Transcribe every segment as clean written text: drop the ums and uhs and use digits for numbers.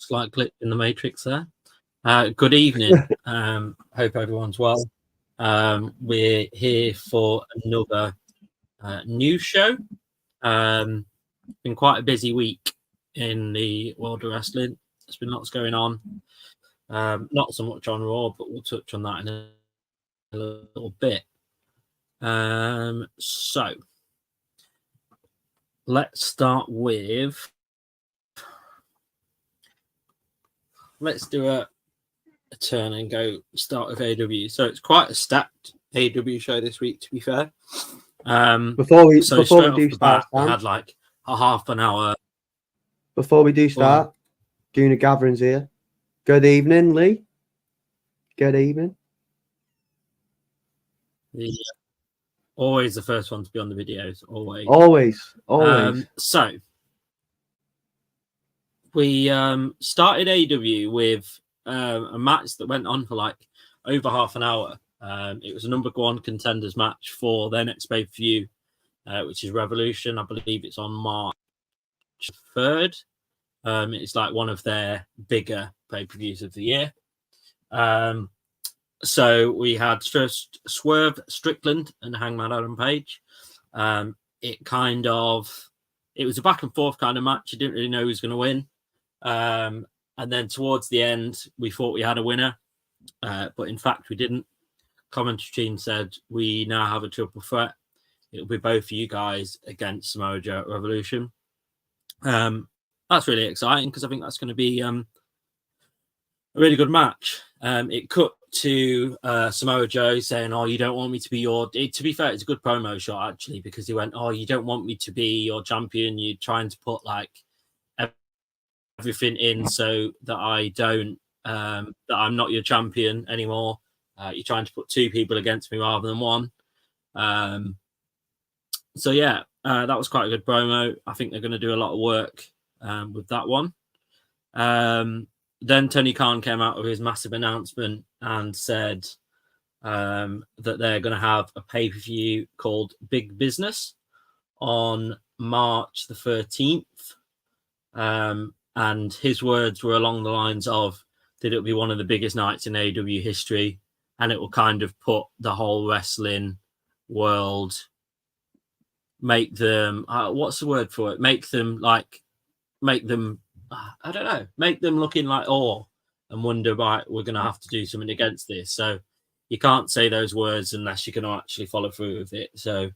Slight glitch in the matrix there. Good evening. Hope everyone's well. We're here for another news show. Been quite a busy week in the world of wrestling. There's been lots going on. Not so much on Raw, but we'll touch on that in a little bit. So let's start with. Let's do a turn and go start with AEW. So it's quite a stacked AEW show this week, to be fair. Before we do start, we had like a half an hour. Before we do start, Guna Gatherin's here. Good evening, Lee. Good evening. Yeah. Always the first one to be on the videos. Always. So we started AEW with a match that went on for like over half an hour. It was a number one contenders match for their next pay-per-view, which is Revolution. I believe it's on March 3rd. It's like one of their bigger pay-per-views of the year. So we had first Swerve Strickland and Hangman Adam Page. It was a back and forth kind of match. You didn't really know who was going to win. And then towards the end, we thought we had a winner, but in fact we didn't. Commentary team said we now have a triple threat. It'll be both of you guys against Samoa Joe at Revolution. That's really exciting because I think that's going to be a really good match. It cut to Samoa Joe saying, "Oh, you don't want me to be your." To be fair, it's a good promo shot actually because he went, "Oh, you don't want me to be your champion. You're trying to put like everything in so that I don't, that I'm not your champion anymore. You're trying to put two people against me rather than one." So yeah, that was quite a good promo. I think they're going to do a lot of work with that one. Then Tony Khan came out with his massive announcement and said that they're going to have a pay-per-view called Big Business on March the 13th. And his words were along the lines of that it'll be one of the biggest nights in AEW history, and it will kind of put the whole wrestling world, make them, what's the word for it? Make them, I don't know, make them look in like awe and wonder, right, we're going to have to do something against this. So you can't say those words unless you're going to actually follow through with it. So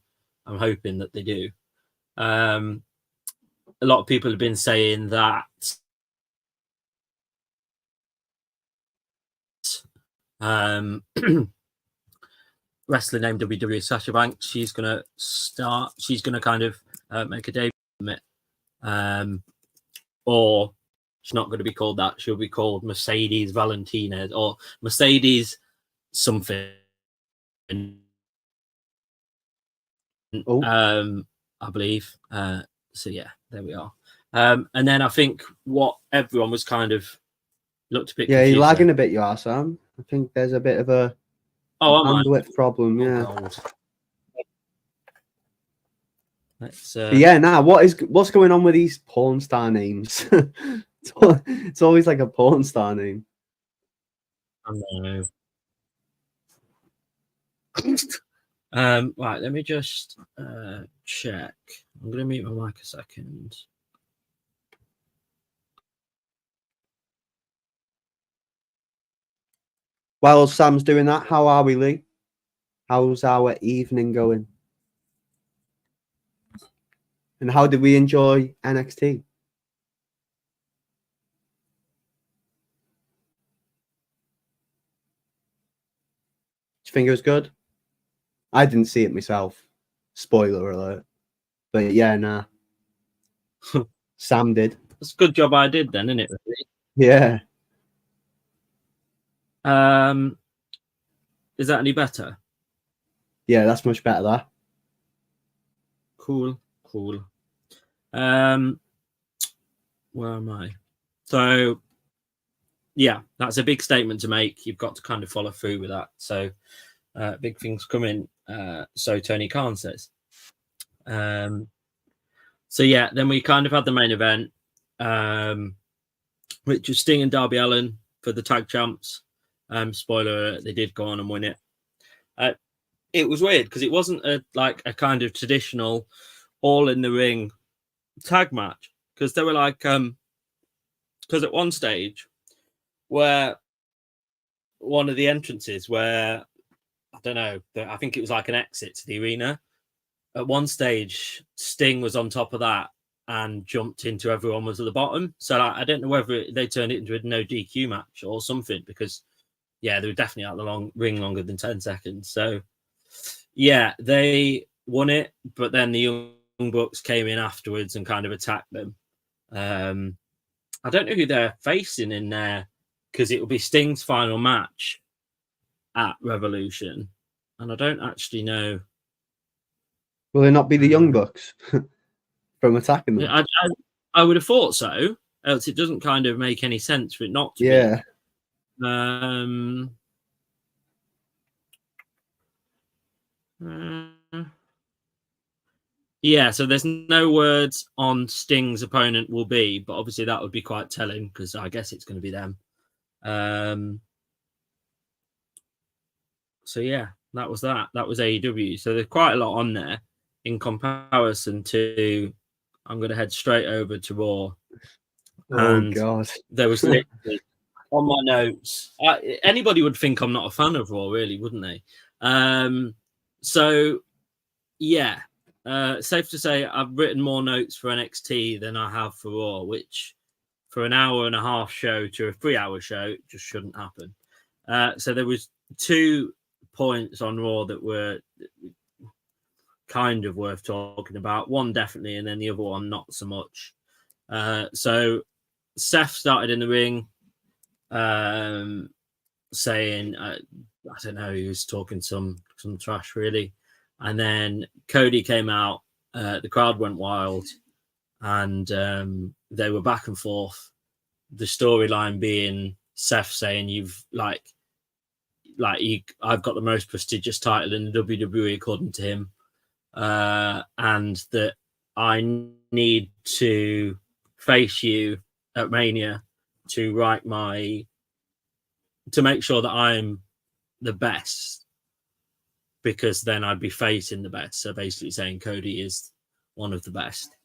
I'm hoping that they do. A lot of people have been saying that wrestler named WWE Sasha Banks, she's going to kind of make a debut from it. Or she's not going to be called that. She'll be called Mercedes Valentina or Mercedes something. I believe. So yeah, there we are. And then I think what everyone was kind of looked a bit. Yeah, you're lagging a bit, you are, Sam. I think there's a bit of a bandwidth problem. Yeah. Yeah. Now, what's going on with these porn star names? It's always like a porn star name. I know. Right, let me just check. I'm going to mute my mic a second. While Sam's doing that, how are we, Lee? How's our evening going? And how did we enjoy NXT? Do you think it was good? I didn't see it myself. Spoiler alert. But yeah, nah. Sam did. That's a good job I did then, isn't it? Really? Yeah. Is that any better? Yeah, that's much better. That. Cool. Where am I? So, yeah, that's a big statement to make. You've got to kind of follow through with that. So, big things coming. So Tony Khan says. So yeah, then we kind of had the main event. which was Sting and Darby Allin for the tag champs. Spoiler alert, they did go on and win it. It was weird because it wasn't a kind of traditional all in the ring tag match, because they were like because at one stage where one of the entrances where I don't know, I think it was like an exit to the arena. At one stage, Sting was on top of that and jumped into everyone was at the bottom. So I don't know whether they turned it into a no DQ match or something, because they were definitely out the ring longer than 10 seconds. So yeah, they won it, but then the Young Bucks came in afterwards and kind of attacked them. I don't know who they're facing in there, because it will be Sting's final match at Revolution, and I don't actually know. Will it not be the Young Bucks from attacking them? I would have thought so, else it doesn't kind of make any sense for it not to be. Yeah, so there's no words on Sting's opponent will be, but obviously that would be quite telling, because I guess it's going to be them. So yeah, that was AEW. So there's quite a lot on there in comparison to. I'm going to head straight over to Raw. Oh God! There was literally on my notes. Anybody would think I'm not a fan of Raw, really, wouldn't they? So yeah. Safe to say I've written more notes for NXT than I have for Raw, which for an hour and a half show to a 3-hour show just shouldn't happen. So there was 2 points on Raw that were kind of worth talking about. One definitely, and then the other one not so much. So Seth started in the ring saying, I don't know, he was talking some trash really. And then Cody came out, the crowd went wild, and they were back and forth. The storyline being Seth saying, I've got the most prestigious title in the WWE, according to him, and that I need to face you at Mania to make sure that I'm the best, because then I'd be facing the best. So basically saying Cody is one of the best.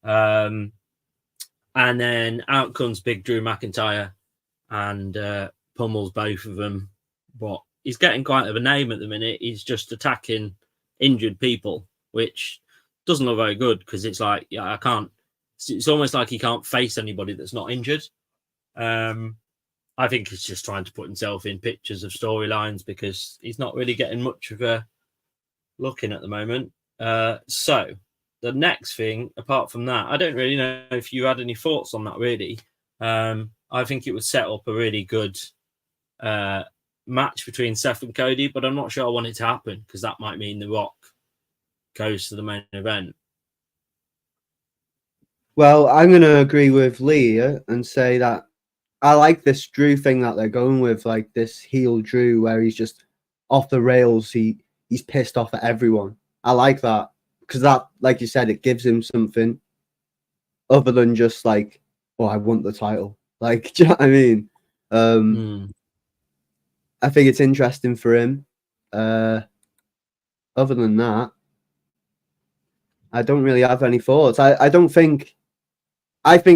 And then out comes Big Drew McIntyre and pummels both of them. But he's getting quite of a name at the minute. He's just attacking injured people, which doesn't look very good, because it's like, I can't. It's almost like he can't face anybody that's not injured. I think he's just trying to put himself in pictures of storylines, because he's not really getting much of a look in at the moment. So the next thing, apart from that, I don't really know if you had any thoughts on that, really. I think it would set up a really good match between Seth and Cody, but I'm not sure I want it to happen, because that might mean The Rock goes to the main event. Well, I'm going to agree with Lee and say that I like this Drew thing that they're going with, like this heel Drew, where he's just off the rails. He's pissed off at everyone. I like that, because that, like you said, it gives him something other than just like, oh, I want the title. Like, do you know what I mean? I think it's interesting for him. Other than that, I don't really have any thoughts. I think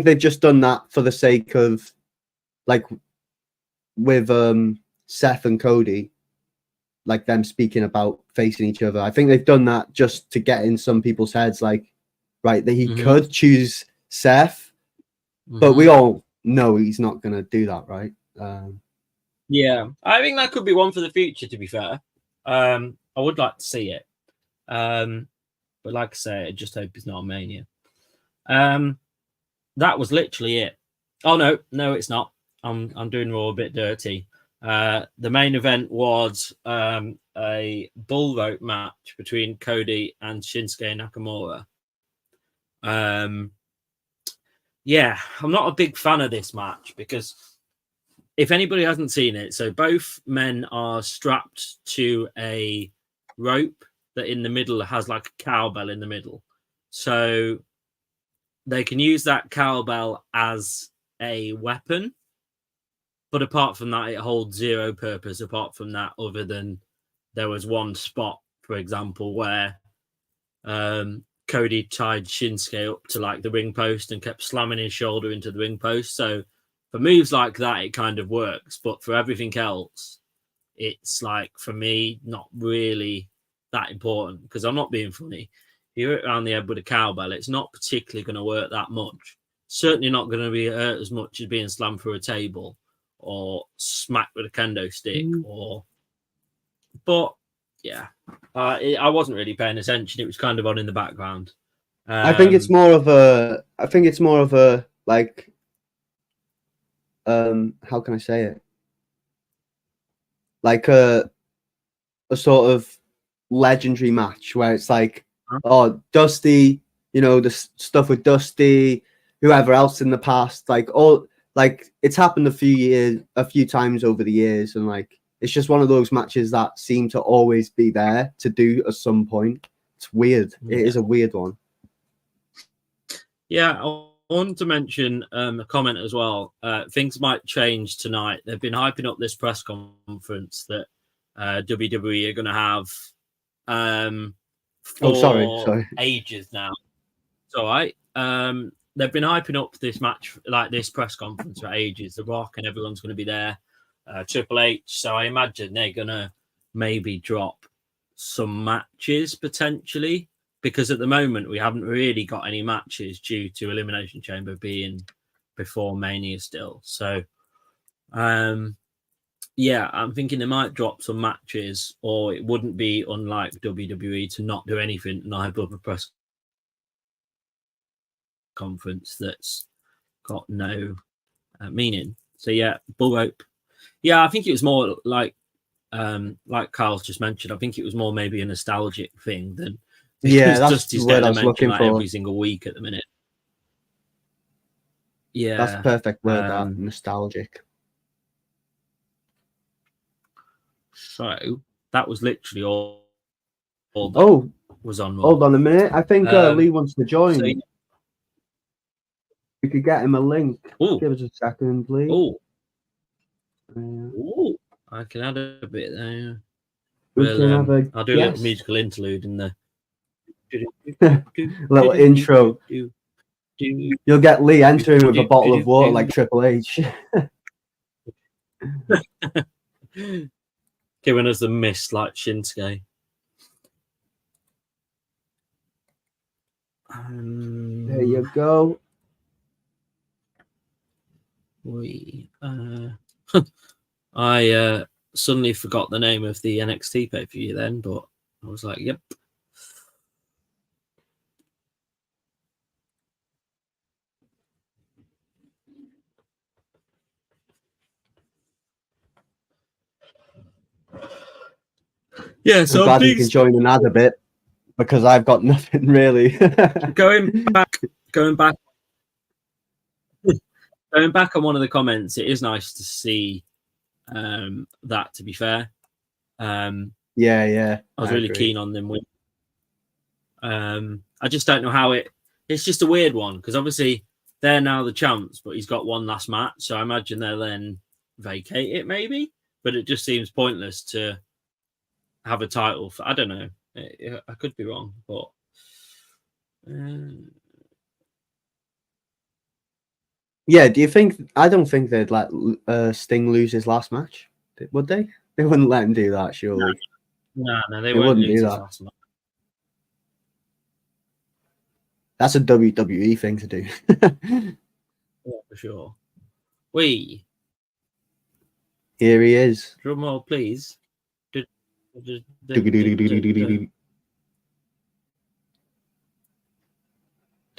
they've just done that for the sake of, like, with Seth and Cody, like them speaking about facing each other. I think they've done that just to get in some people's heads, like, right, that he could choose Seth, but we all know he's not going to do that, right? Yeah, I think that could be one for the future, to be fair. I would like to see it. But like I say, I just hope it's not a Mania. That was literally it. Oh, no, it's not. I'm doing Raw a bit dirty. The main event was a bull rope match between Cody and Shinsuke Nakamura. Yeah, I'm not a big fan of this match, because if anybody hasn't seen it, so both men are strapped to a rope that in the middle has like a cowbell in the middle. So they can use that cowbell as a weapon. But apart from that, it holds zero purpose apart from that, other than there was one spot, for example, where Cody tied Shinsuke up to like the ring post and kept slamming his shoulder into the ring post. So for moves like that, it kind of works. But for everything else, it's like, for me, not really that important, because I'm not being funny. If you hit around the head with a cowbell, it's not particularly going to work that much. Certainly not going to be hurt as much as being slammed through a table or smacked with a kendo stick. But yeah, I wasn't really paying attention. It was kind of on in the background. I think it's more of a like, how can I say it? Like a sort of legendary match where it's like, oh, Dusty, you know, the stuff with Dusty, whoever else in the past, like it's happened a few times over the years, and like it's just one of those matches that seem to always be there to do at some point. It's weird. Yeah. It is a weird one. Yeah, I want to mention a comment as well. Things might change tonight. They've been hyping up this press conference that WWE are going to have for ages now. It's all right. They've been hyping up this match, like this press conference, for ages. The Rock and everyone's going to be there. Triple H. So I imagine they're going to maybe drop some matches potentially, because at the moment we haven't really got any matches due to Elimination Chamber being before Mania still. So, yeah, I'm thinking they might drop some matches, or it wouldn't be unlike WWE to not do anything and not have a press conference that's got no meaning. So yeah, bull rope. Yeah, I think it was more like Carl's just mentioned. I think it was more maybe a nostalgic thing than that's Dusty's what I was looking for every single week at the minute. Yeah, that's the perfect word. That nostalgic. So that was literally all was on. Hold on a minute. I think Lee wants to join. So, we could get him a link. Ooh. Give us a second, please. Oh, I can add a bit there. I'll do a little musical interlude in the little intro. You'll get Lee entering with a bottle of water like Triple H. Giving us the mist like Shinsuke. There you go. I suddenly forgot the name of the NXT pay-per-view then, but I was like, yep. Yeah, so I'm glad you can join and add a bit, because I've got nothing really. Going back on one of the comments, it is nice to see that, to be fair. Yeah. I was really keen on them with. I just don't know how it's just a weird one, because obviously they're now the champs, but he's got one last match, so I imagine they'll then vacate it maybe, but it just seems pointless to have a title for, I don't know. I could be wrong, but yeah. Do you think? I don't think they'd let Sting lose his last match. Would they? They wouldn't let him do that, surely. No, they wouldn't do that. Last match. That's a WWE thing to do. Yeah, for sure. Here he is. Drum roll, please. Do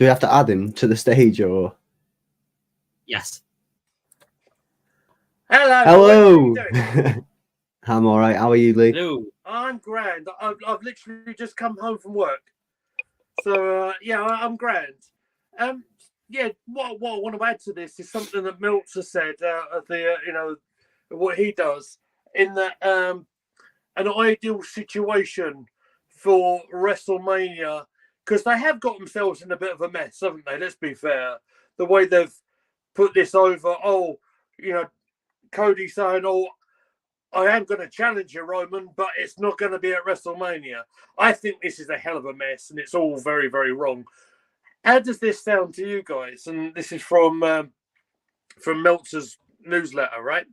we have to add him to the stage, or? Yes. Hello. I'm all right. How are you, Lee? Hello. I'm grand. I've literally just come home from work, so yeah, I'm grand. Yeah, what I want to add to this is something that Meltzer said. What he does in that an ideal situation for WrestleMania, because they have got themselves in a bit of a mess, haven't they? Let's be fair. The way they've put this over. Oh, Cody saying, "Oh, I am going to challenge you, Roman, but it's not going to be at WrestleMania." I think this is a hell of a mess, and it's all very, very wrong. How does this sound to you guys? And this is from Meltzer's newsletter, right?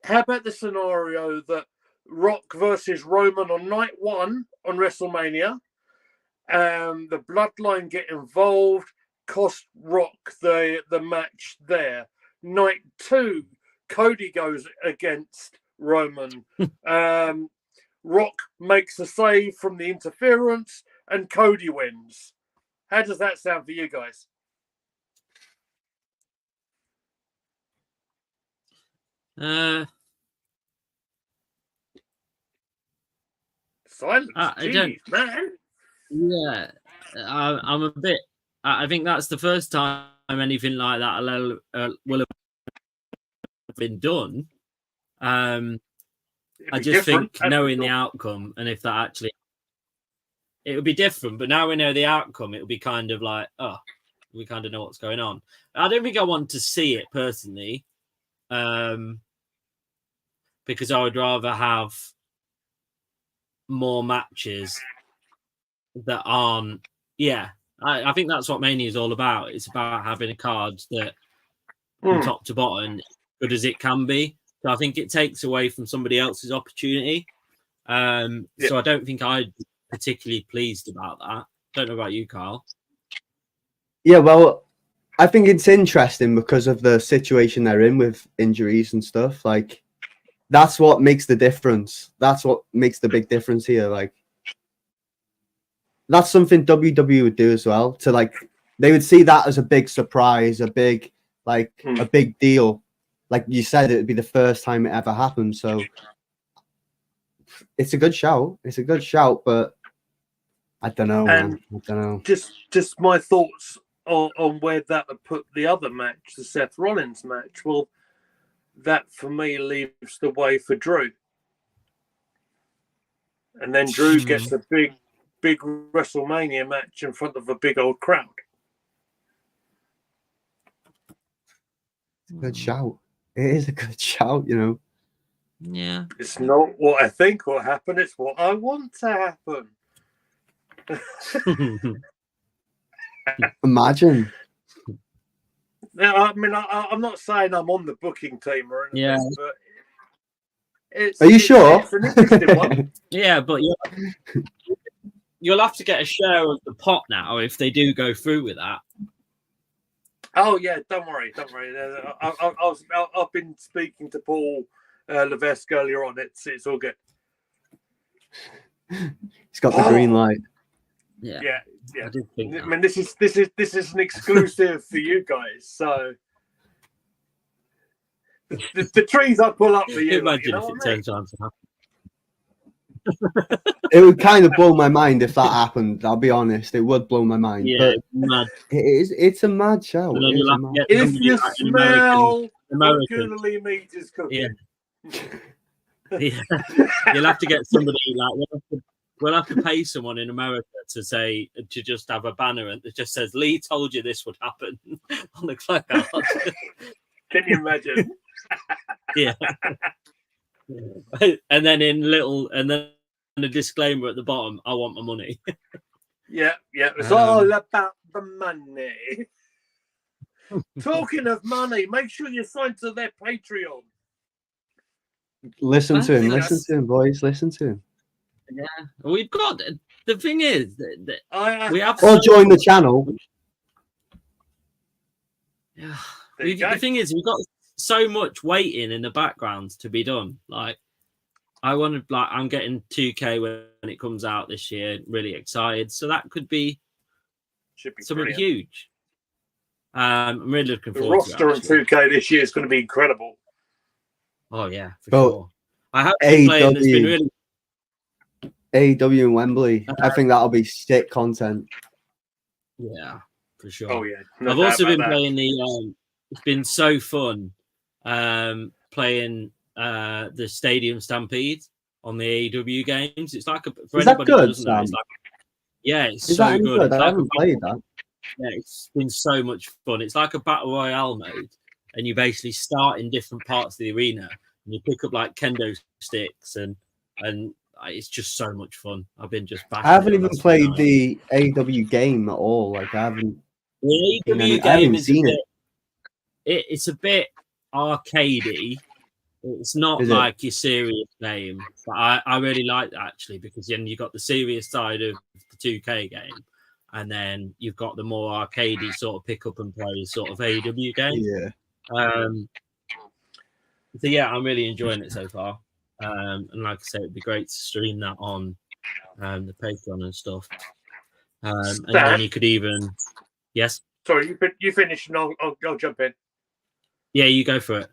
How about the scenario that Rock versus Roman on night 1 on WrestleMania? The Bloodline get involved, cost Rock the match there. Night 2, Cody goes against Roman. Rock makes a save from the interference, and Cody wins. How does that sound for you guys? Silence. Jeez, man. Yeah, I'm a bit. I think that's the first time anything like that will have been done. I just think knowing the outcome, and if that actually, it would be different. But now we know the outcome, it will be kind of like, oh, we kind of know what's going on. I don't think I want to see it personally, because I would rather have more matches that aren't. Yeah, I think that's what Mania is all about. It's about having a card that, from top to bottom, good as it can be. So I think it takes away from somebody else's opportunity. So I don't think I'd be particularly pleased about that. Don't know about you, Carl. Yeah, well, I think it's interesting because of the situation they're in with injuries and stuff. Like, that's what makes the difference. That's what makes the big difference here. Like, that's something WWE would do as well. To like, they would see that as a big surprise, a big deal. Like you said, it would be the first time it ever happened. So it's a good shout. It's a good shout, but I don't know, man. I don't know. Just my thoughts on where that would put the other match, the Seth Rollins match. Well, that for me leaves the way for Drew. And then Drew gets a big WrestleMania match in front of a big old crowd. Good shout. It is a good shout, you know. Yeah. It's not what I think will happen. It's what I want to happen. Imagine. Now, I mean, I'm not saying I'm on the booking team or anything, but are you sure? It's an interesting one. Yeah, but you'll have to get a share of the pot now if they do go through with that. Oh yeah, don't worry. I've been speaking to Paul Levesque earlier on. It's all good. He's got the green light. Yeah. I mean, this is an exclusive for you guys. So the trees I pull up for you. Imagine if it turns out to happen. It would kind of blow my mind if that happened. I'll be honest, it would blow my mind. Yeah, but it's a mad show. If you smell Googly meat is cooking. Yeah. You'll have to get somebody like we'll have to pay someone in America to just have a banner that just says Lee told you this would happen on the placard. Can you imagine? Yeah. And then and then a disclaimer at the bottom, I want my money. Yeah. It's all about the money. Talking of money, make sure you sign to their Patreon. Listen to him, boys. Listen to him. Yeah, we've got. The thing is that we have. Or join the channel. Yeah. The thing is, we've got so much waiting in the background to be done. Like, I'm getting 2K when it comes out this year. Really excited. So that should be something brilliant. Huge. I'm really looking forward to it. The roster in 2K this year is going to be incredible. Oh yeah, for sure. I have been playing. It's been really. AEW in Wembley. I think that'll be sick content. Yeah, for sure. Oh yeah. I've also been playing it's been so fun playing the Stadium Stampede on the AEW games. It's like is that good, Sam? It's like, yeah, it's is so that good. Good? I haven't played that. Yeah, it's been so much fun. It's like a battle royale mode, and you basically start in different parts of the arena, and you pick up like kendo sticks, and it's just so much fun. I've been just bashing. I haven't even played the AEW game at all. Like I haven't. The AEW game is it's a bit arcadey. It's not like your serious game, but I really like that actually, because then you got the serious side of the 2K game, and then you've got the more arcadey sort of pick up and play sort of AEW game. Yeah. So yeah, I'm really enjoying it so far. And like I say, it'd be great to stream that on the Patreon and stuff. And then you could even, yes. Sorry, you finish, and I'll jump in. Yeah, you go for it.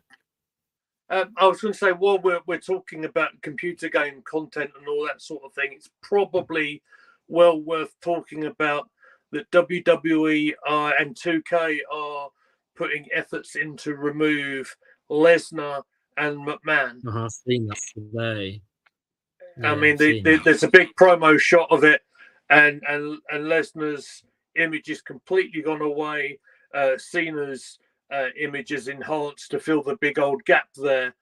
I was going to say, while we're talking about computer game content and all that sort of thing, it's probably well worth talking about that WWE and 2K are putting efforts in to remove Lesnar and McMahon. I've seen that today. Yeah, I mean, there's a big promo shot of it, and Lesnar's image is completely gone away. Cena's image is enhanced to fill the big old gap there.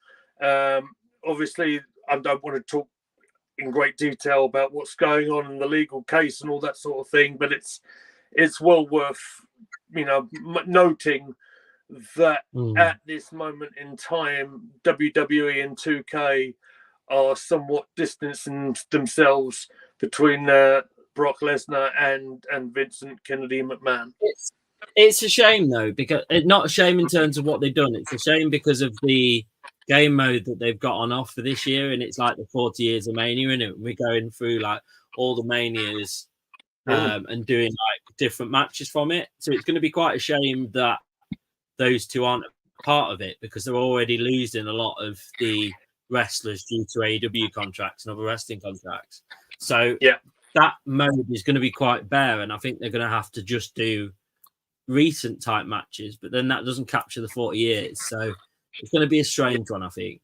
Obviously, I don't want to talk in great detail about what's going on in the legal case and all that sort of thing, but it's well worth noting that at this moment in time, WWE and 2K are somewhat distancing themselves between Brock Lesnar and Vincent Kennedy McMahon. It's a shame though, because it's not a shame in terms of what they've done. It's a shame because of the game mode that they've got on offer this year, and it's like the 40 years of Mania, and we're going through like all the Manias and doing like different matches from it. So it's going to be quite a shame that those two aren't part of it, because they're already losing a lot of the wrestlers due to AEW contracts and other wrestling contracts. So that mode is going to be quite bare, and I think they're going to have to just do recent type matches, but then that doesn't capture the 40 years. So it's going to be a strange one, I think.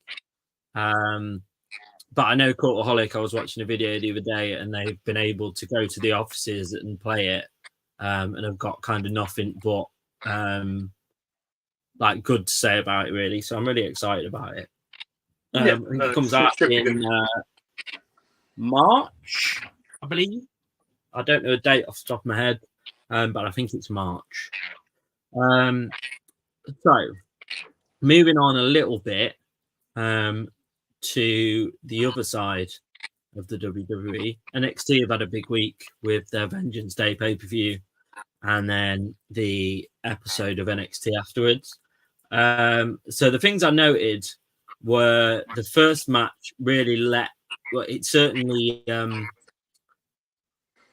But I know Cultaholic, I was watching a video the other day, and they've been able to go to the offices and play it, and have got kind of nothing but like good to say about it, really. So I'm really excited about it. It comes out in March, I believe. I don't know a date off the top of my head, but I think it's March. So moving on a little bit to the other side of the WWE, NXT have had a big week with their Vengeance Day pay-per-view, and then the episode of NXT afterwards. So the things I noted were the first match really it certainly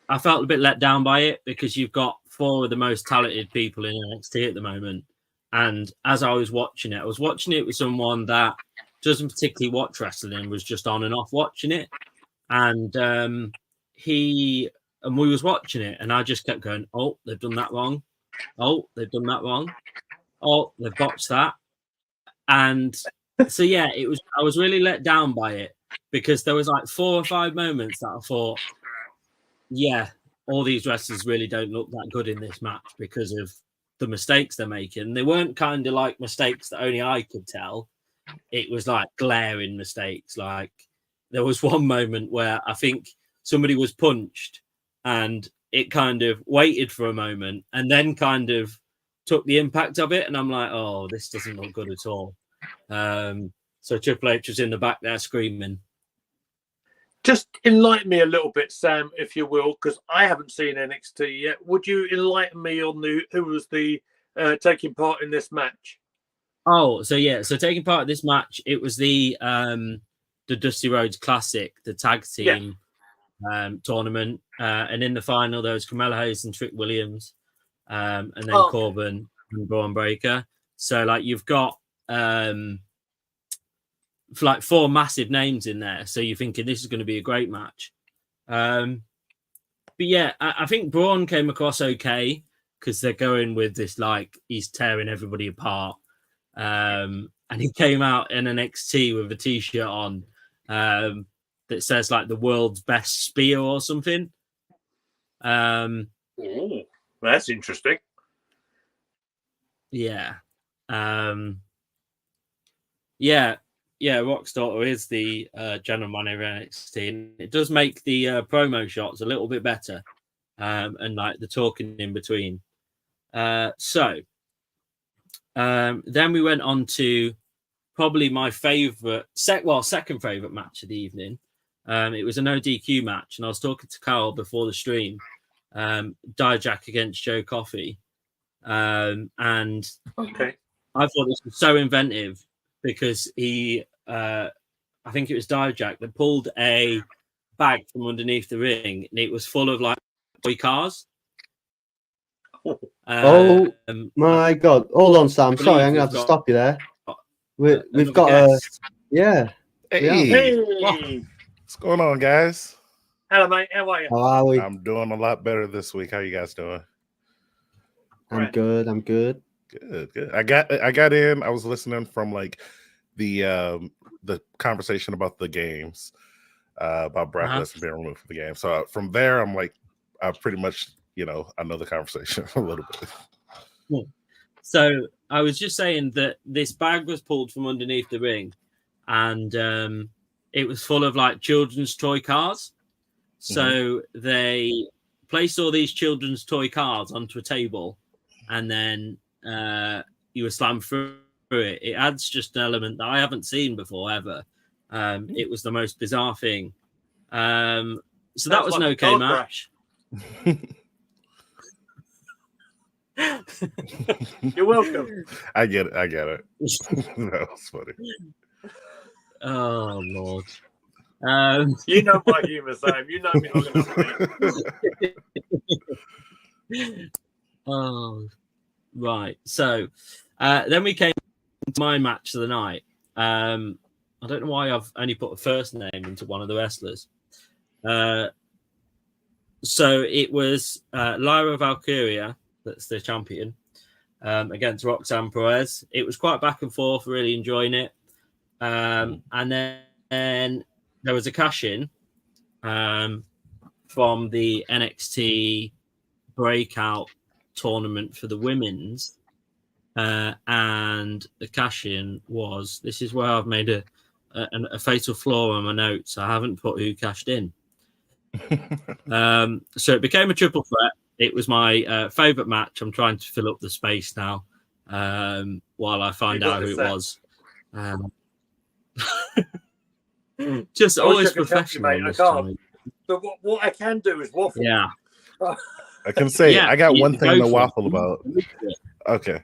I felt a bit let down by it, because you've got four of the most talented people in NXT at the moment. And as I was watching it with someone that doesn't particularly watch wrestling and was just on and off watching it. And we was watching it, and I just kept going, oh, they've done that wrong. Oh, they've done that wrong. Oh, they've botched that. And so, yeah, I was really let down by it, because there was like 4 or 5 moments that I thought, yeah, all these wrestlers really don't look that good in this match because of the mistakes they're making. They weren't kind of like mistakes that only I could tell. It was like glaring mistakes. Like there was one moment where I think somebody was punched, and it kind of waited for a moment and then kind of took the impact of it. And I'm like, oh, this doesn't look good at all. So Triple H was in the back there screaming. Just enlighten me a little bit, Sam, if you will, because I haven't seen NXT yet. Would you enlighten me on who was the taking part in this match? Oh, so yeah, so taking part in this match, it was the Dusty Rhodes Classic, the tag team tournament, and in the final there was Carmelo Hayes and Trick Williams, and then Corbin and Braun Breaker. So like you've got like 4 massive names in there, so you're thinking this is going to be a great match. But yeah, I think Braun came across okay, because they're going with this like he's tearing everybody apart, and he came out in NXT with a t-shirt on that says like the world's best spear or something. Well, that's interesting. Yeah. Yeah. Rock's daughter is the general manager of NXT, and it does make the promo shots a little bit better, and like the talking in between. So then we went on to probably my favorite, second favorite match of the evening. It was a no DQ match, and I was talking to Carl before the stream. Dijak against Joe Coffey, and Okay. I thought this was so inventive because he, I think it was Dijak that pulled a bag from underneath the ring, and it was full of like toy cars. Oh my God! Hold on, Sam. Sorry, I'm gonna have to stop you there. We've got a yeah. Hey, Hey, what's going on, guys? hello, mate. How are you? How are we? I'm doing a lot better this week. How you guys doing? I'm good. Good. I got in. I was listening from like the conversation about the games, about Brock Lesnar being removed from the game. So from there, I'm like, I pretty much, I know the conversation a little bit. Cool. So I was just saying that this bag was pulled from underneath the ring, and it was full of like children's toy cars. So they placed all these children's toy cars onto a table, and then you were slammed through it. It adds just an element that I haven't seen before ever. It was the most bizarre thing. So that was an okay match. You're welcome. I get it. That was funny. Oh Lord. You know my humour, Sam. You know me long enough. Oh, right. So then we came to my match of the night. I don't know why I've only put a first name into one of the wrestlers. So it was Lyra Valkyria, that's the champion, against Roxanne Perez. It was quite back and forth, really enjoying it. And then there was a cash-in from the NXT breakout tournament for the women's. And the cash-in was, this is where I've made a fatal flaw on my notes. I haven't put who cashed in. So it became a triple threat. It was my favorite match. I'm trying to fill up the space now while I find out who it was. Just always professional. Mate, I can't. But what I can do is waffle. Yeah. I can say I got one thing to waffle it. about. Okay.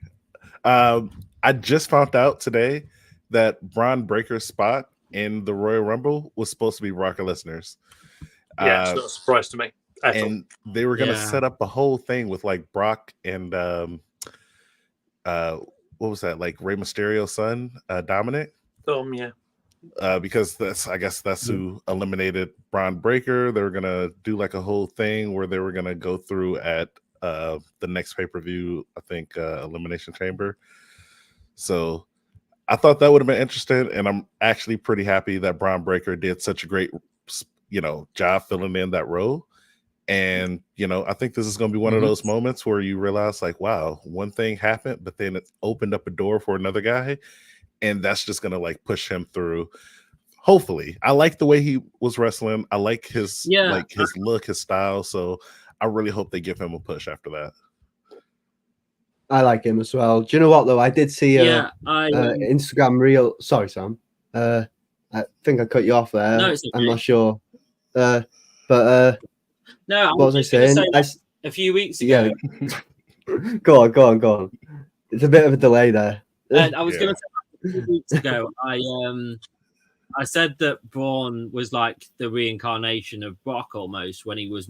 I just found out today that Braun Breaker's spot in the Royal Rumble was supposed to be Brock Lesnar's. Yeah, it's not a surprise to me. And they were going to set up a whole thing with like Brock and what was that, like Rey Mysterio's son, Dominic? Yeah. Because I guess that's who eliminated Braun Breaker. They were gonna do like a whole thing where they were gonna go through at the next pay-per-view, I think, Elimination Chamber. So I thought that would have been interesting, and I'm actually pretty happy that Braun Breaker did such a great job filling in that role. And I think this is going to be one of those moments where you realize, like, wow, one thing happened, but then it opened up a door for another guy, and that's just going to like push him through. Hopefully, I like the way he was wrestling. I like his his look, his style. So I really hope they give him a push after that. I like him as well. Do you know what though? I did see Instagram reel. Sorry, Sam. I think I cut you off there. No, it's okay. I'm not sure. But no, what was I saying? A few weeks ago. Yeah. Go on. It's a bit of a delay there. And I was going to say, a few weeks ago, I said that Braun was like the reincarnation of Brock almost when he was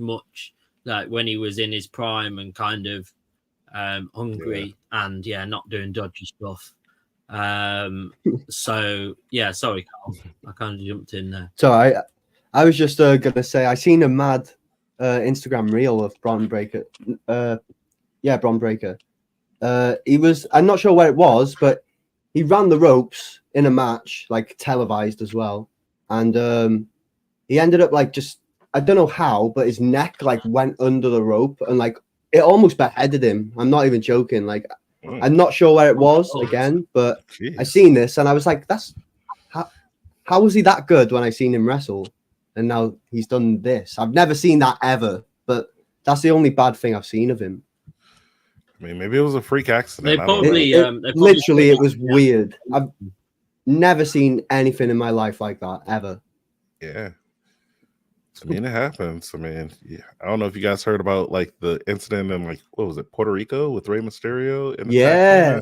when he was in his prime and kind of hungry and not doing dodgy stuff. So yeah, sorry, Carl, I kind of jumped in there. So I was just gonna say I seen a mad Instagram reel of Braun Breaker. Braun Breaker. He was, I'm not sure where it was, but he ran the ropes in a match, like televised as well, and he ended up like just, I don't know how, but his neck like went under the rope and like it almost beheaded him. I'm not even joking. Like, I'm not sure where it was again, but I seen this and I was like, that's how was he that good when I seen him wrestle? And now he's done this. I've never seen that ever, but that's the only bad thing I've seen of him. I mean, maybe it was a freak accident. They probably, literally, it was weird. I've never seen anything in my life like that ever. Yeah. I mean, it happens. I mean, yeah. I don't know if you guys heard about like the incident in like what was it, Puerto Rico with Rey Mysterio? Yeah.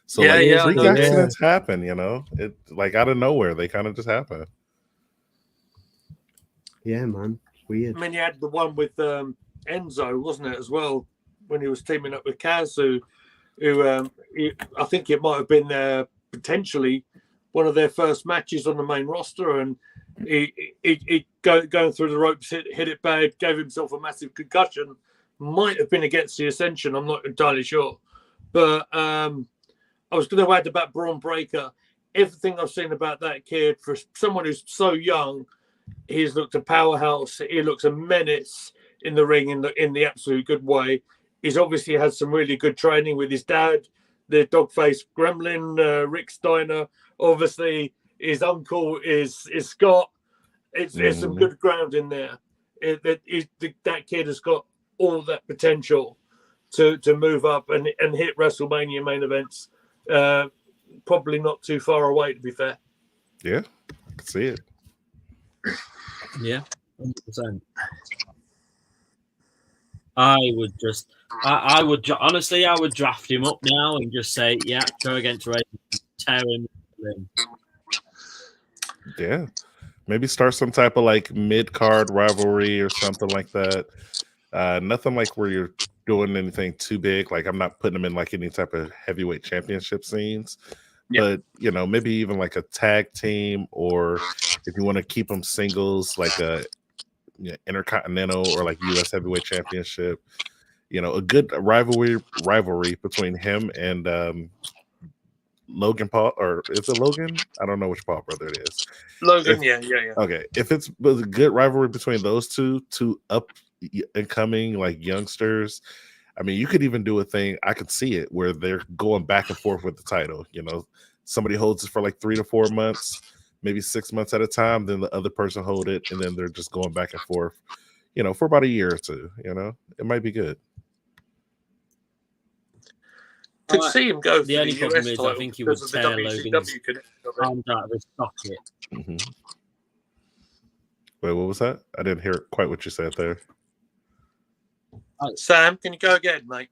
So freak accidents happen. You know, it like out of nowhere they kind of just happen. Yeah, man, weird. I mean, you had the one with Enzo, wasn't it, as well, when he was teaming up with Kaz, who I think it might have been potentially one of their first matches on the main roster, and he going through the ropes, hit it bad, gave himself a massive concussion. Might have been against the Ascension, I'm not entirely sure. But I was going to add about Braun Breaker. Everything I've seen about that kid, for someone who's so young, he's looked a powerhouse. He looks a menace in the ring in the absolute good way. He's obviously had some really good training with his dad, the dog-faced gremlin, Rick Steiner. Obviously, his uncle is Scott. It's some good ground in there. That kid has got all that potential to move up and hit WrestleMania main events. Probably not too far away, to be fair. Yeah, I can see it. Yeah, 100%. I would honestly, I would draft him up now and just say, yeah, go against Ray, tear him. Yeah, maybe start some type of like mid-card rivalry or something like that. Nothing like where you're doing anything too big. Like I'm not putting him in like any type of heavyweight championship scenes. But you know, maybe even like a tag team, or if you want to keep them singles, like a intercontinental or like U.S. heavyweight championship. You know, a good rivalry between him and Logan Paul, or is it Logan? I don't know which Paul brother it is. Logan, yeah. Okay, if it's a good rivalry between those two up and coming like youngsters. I mean, you could even do a thing. I could see it where they're going back and forth with the title. You know, somebody holds it for like 3 to 4 months, maybe 6 months at a time. Then the other person hold it, and then they're just going back and forth. You know, for about a year or two. You know, it might be good. Could see him go. The only problem is, I think he would tear Logan's arms out of his socket. Mm-hmm. Wait, what was that? I didn't hear quite what you said there. Sam, can you go again, mate?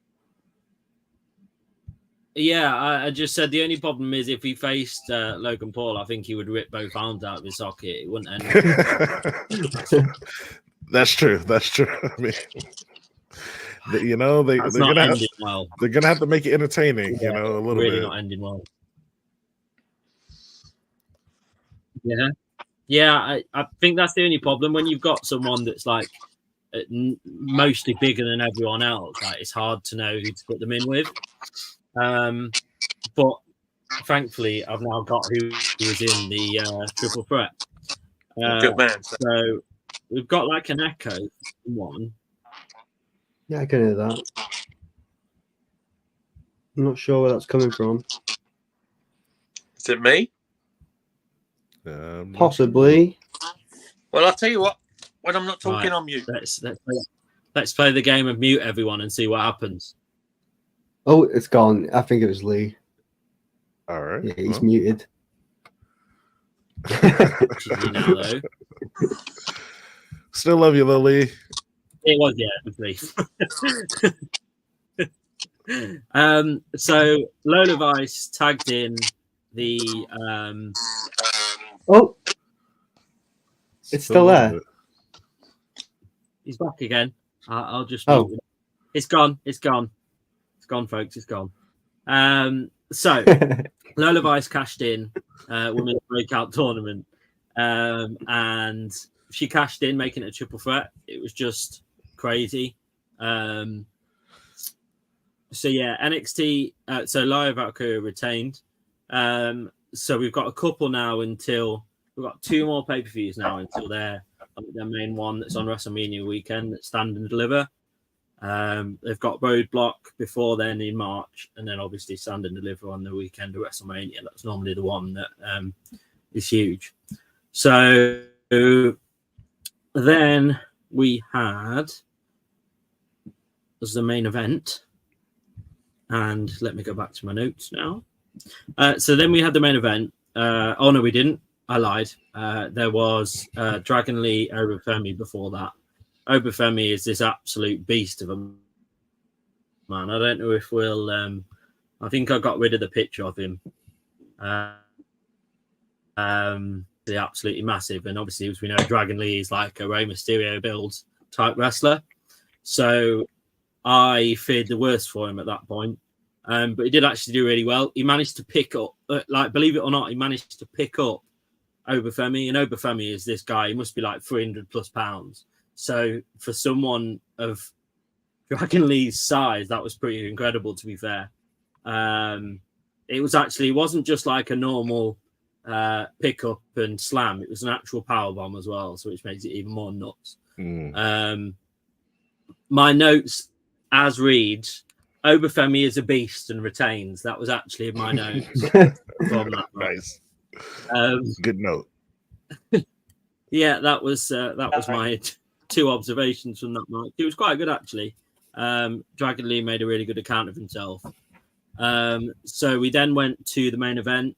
Yeah, I just said the only problem is if he faced Logan Paul, I think he would rip both arms out of his socket. It wouldn't end. That's true. I mean, you know, they're gonna have to make it entertaining. Yeah, you know, a little really bit. Not ending well. Yeah. I think that's the only problem when you've got someone that's like mostly bigger than everyone else. Like, it's hard to know who to put them in with. But thankfully, I've now got who was in the triple threat. Good man. So we've got like an echo one. Yeah, I can hear that. I'm not sure where that's coming from. Is it me? Possibly. Well, I'll tell you what. When I'm not talking, I'm mute. Let's play the game of mute everyone and see what happens. Oh, it's gone. I think it was Lee. All right. Yeah, he's muted. You know, though. Still love you, though, Lee. It was, yeah, so Lola Vice tagged in the Oh, it's still there. He's back again. I'll just it's gone, folks, it's gone. So Lola Vice cashed in women's breakout tournament, and she cashed in, making it a triple threat. It was just crazy. So yeah, NXT. So Lyra Valkyria retained. So we've got a couple now until we've got 2 more pay-per-views now until their main one that's on WrestleMania weekend, that's Stand and Deliver. They've got Roadblock before then in March, and then obviously Stand and Deliver on the weekend of WrestleMania. That's normally the one that is huge. So then we had as the main event, and let me go back to my notes now. So then we had the main event. Oh no, we didn't. I lied. There was Dragon Lee Obafemi before that. Obafemi is this absolute beast of a man. I don't know if we'll. I think I got rid of the picture of him. They're absolutely massive, and obviously, as we know, Dragon Lee is like a Rey Mysterio build type wrestler. So I feared the worst for him at that point. But he did actually do really well. He managed to pick up, believe it or not, he managed to pick up Obafemi, and Obafemi is this guy. He must be like 300 plus pounds. So for someone of Dragon Lee's size, that was pretty incredible, to be fair. It wasn't just like a normal pick up and slam. It was an actual power bomb as well, so which makes it even more nuts. My notes as reads, Obafemi is a beast and retains. That was actually my notes from that. Nice. Good note. Yeah, that was my two observations from that match. It was quite good, actually. Dragon Lee made a really good account of himself. So we then went to the main event,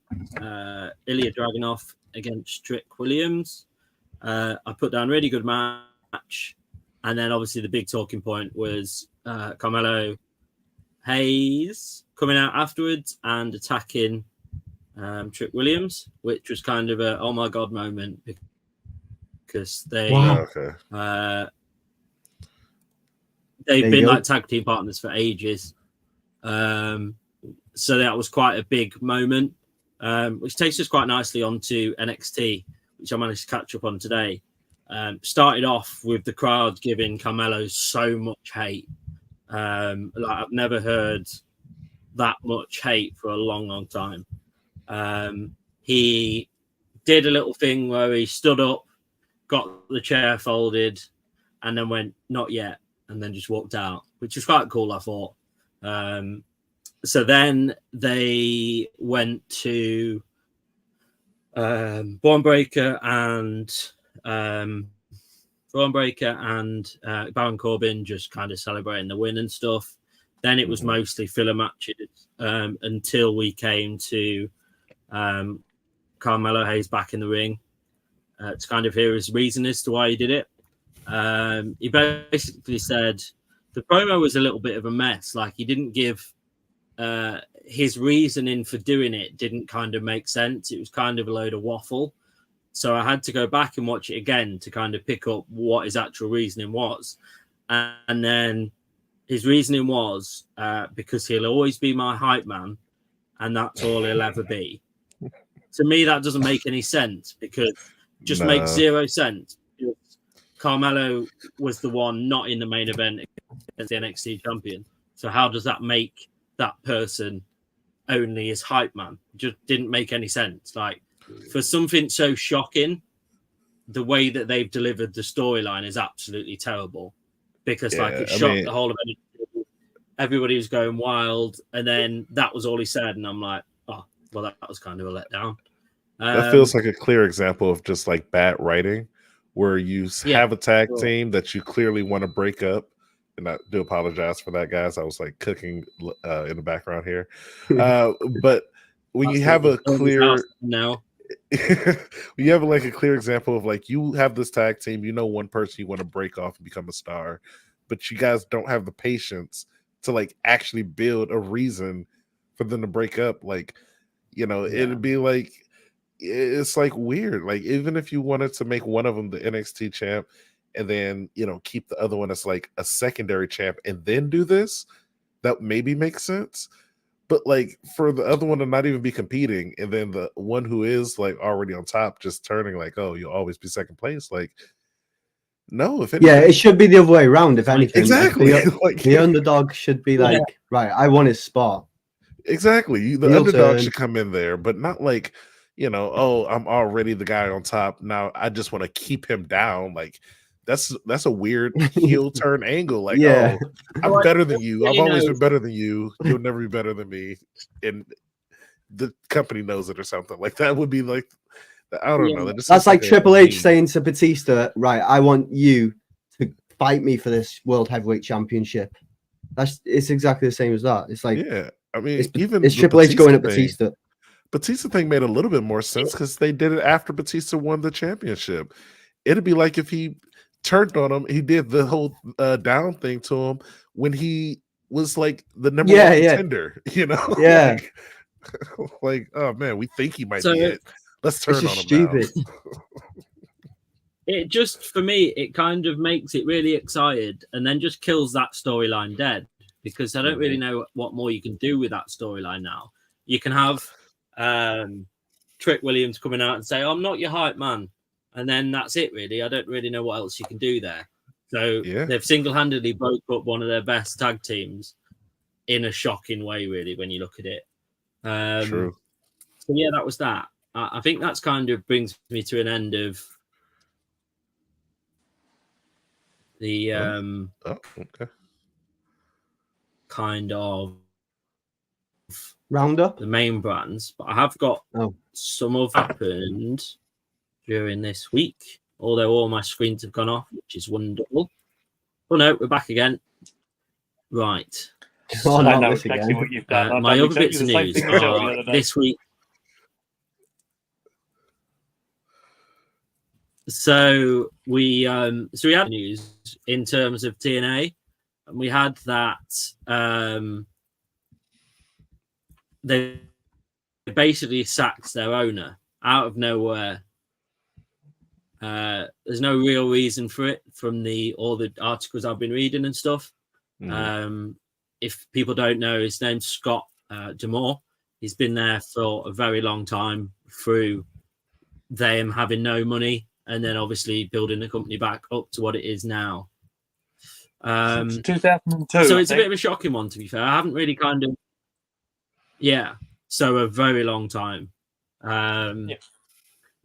Ilya Dragunov against Trick Williams. I put down a really good match. And then obviously the big talking point was Carmelo Hayes coming out afterwards and attacking Trick Williams, which was kind of a oh my god moment because they've been like tag team partners for ages. So that was quite a big moment, which takes us quite nicely onto NXT, which I managed to catch up on today. Started off with the crowd giving Carmelo so much hate. Like I've never heard that much hate for a long time. He did a little thing where he stood up, got the chair folded, and then went, "Not yet," and then just walked out, which was quite cool, I thought. So then they went to Braun Breaker and Baron Corbin just kind of celebrating the win and stuff. Then it was mostly filler matches until we came to Carmelo Hayes back in the ring to kind of hear his reason as to why he did it. He basically said the promo was a little bit of a mess. Like he didn't give his reasoning for doing it didn't kind of make sense. It was kind of a load of waffle. So I had to go back and watch it again to kind of pick up what his actual reasoning was. And then his reasoning was because he'll always be my hype man and that's all he'll ever be. To me, that doesn't make any sense because it just makes zero sense. Carmelo was the one not in the main event against the NXT champion. So how does that make that person only his hype man? It just didn't make any sense. Like for something so shocking, the way that they've delivered the storyline is absolutely terrible because it shocked the whole of it. Everybody was going wild, and then that was all he said, and I'm like, oh, well, that was kind of a letdown. That feels like a clear example of just like bad writing, where you have a tag team that you clearly want to break up. And I do apologize for that, guys. I was like cooking in the background here. But when you have a clear you have like a clear example of like you have this tag team, you know, one person you want to break off and become a star, but you guys don't have the patience to like actually build a reason for them to break up. Like, you know, it'd be like it's like weird. Like even if you wanted to make one of them the NXT champ and then, you know, keep the other one as like a secondary champ and then do this, that maybe makes sense. But like for the other one to not even be competing and then the one who is like already on top just turning like, oh, you'll always be second place. Like, no, if anything, it should be the other way around, if anything. Exactly. Like the underdog should be like, right, I want his spot. Exactly. The underdog should come in there, but not like, you know, oh, I'm already the guy on top. Now I just want to keep him down. Like that's a weird heel turn angle. Like, Yeah. oh, I'm better than you. I've You always know- been better than you. You'll never be better than me. And the company knows it or something. Like that would be like, I don't know. That just That's seems like Triple a H meme. saying to Batista, right, I want you to fight me for this World Heavyweight Championship. It's exactly the same as that. It's like, Yeah, I mean, it's even it's the Triple H going at thing- Batista. Batista thing made a little bit more sense because they did it after Batista won the championship. It'd be like if he turned on him, he did the whole down thing to him when he was like the number one contender, you know? Yeah. like, oh man, we think he might So- be it. Let's turn It's on just him now. stupid. It just, for me, it kind of makes it really excited and then just kills that storyline dead because I don't really know what more you can do with that storyline now. You can have Trick Williams coming out and say, I'm not your hype man. And then that's it, really. I don't really know what else you can do there. So they've single-handedly broke up one of their best tag teams in a shocking way, really, when you look at it. True. So, yeah, that was that. I think that's kind of brings me to an end of the Okay. kind of Roundup. the main brands, but I have got some of happened during this week, although all my screens have gone off, which is wonderful. Oh no, we're back again. Right. Oh, I not know this exactly again. what you've done. I've My done other bits of exactly the same news thing myself the are other day. this week. So we had news in terms of TNA, and we had that they basically sacked their owner out of nowhere. There's no real reason for it from all the articles I've been reading and stuff. If people don't know, his name's Scott Demore. He's been there for a very long time through them having no money and then obviously building the company back up to what it is now. Since 2002. So it's a bit of a shocking one, to be fair. I haven't really so a very long time.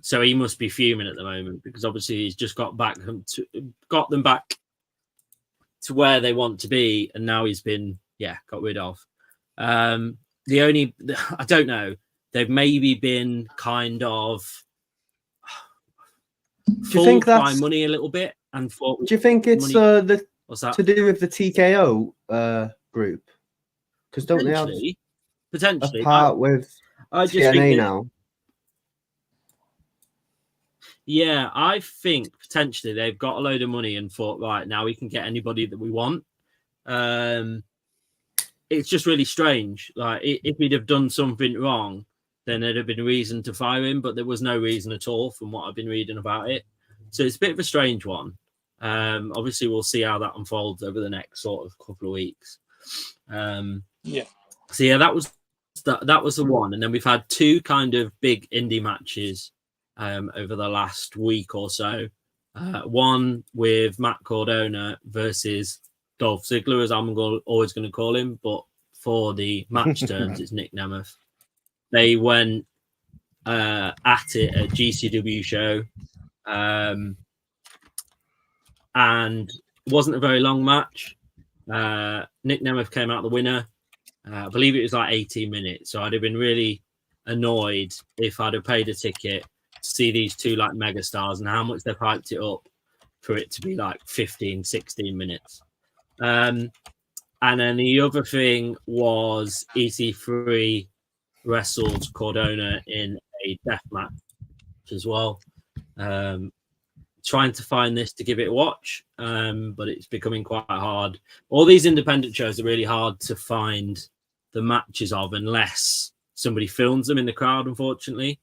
So he must be fuming at the moment because obviously he's just got them back to where they want to be, and now he's been got rid of. I don't know. They've maybe been kind of Do you think by that's money a little bit? And do you think it's what's that? to do with the TKO group? Because don't they have potentially a part with I just TNA think now? Yeah, I think potentially they've got a load of money and thought, right, now we can get anybody that we want. It's just really strange. Like, if we'd have done something wrong, then there'd have been a reason to fire him, but there was no reason at all from what I've been reading about it. So it's a bit of a strange one. Obviously, we'll see how that unfolds over the next sort of couple of weeks. So yeah, that was the one. And then we've had two kind of big indie matches over the last week or so. One with Matt Cardona versus Dolph Ziggler, as I'm always going to call him, but for the match terms, it's Nick Nemeth. They went at it at GCW show, and it wasn't a very long match. Nick Nemeth came out the winner. I believe it was like 18 minutes, so I'd have been really annoyed if I'd have paid a ticket to see these two like megastars and how much they've hyped it up for it to be like 15, 16 minutes. And then the other thing was EC3 wrestled Cardona in a death match as well. Trying to find this to give it a watch, but it's becoming quite hard. All these independent shows are really hard to find the matches of unless somebody films them in the crowd, unfortunately.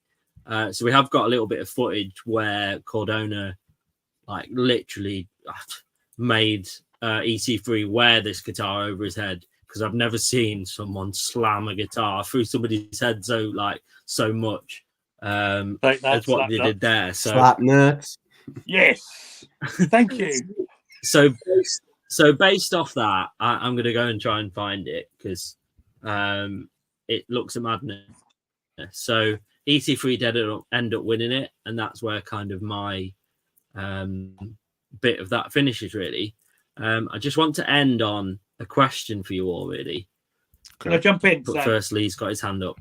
So we have got a little bit of footage where Cardona like literally made EC3 wear this guitar over his head, because I've never seen someone slam a guitar through somebody's head so much as what they did there. So Slap nuts. Yes, thank you. So based off that, I'm going to go and try and find it because it looks a madness. So EC3 did end up winning it, and that's where kind of my bit of that finishes really. I just want to end on a question for you all, really. Can I jump in? But Sam? first, Lee's got his hand up.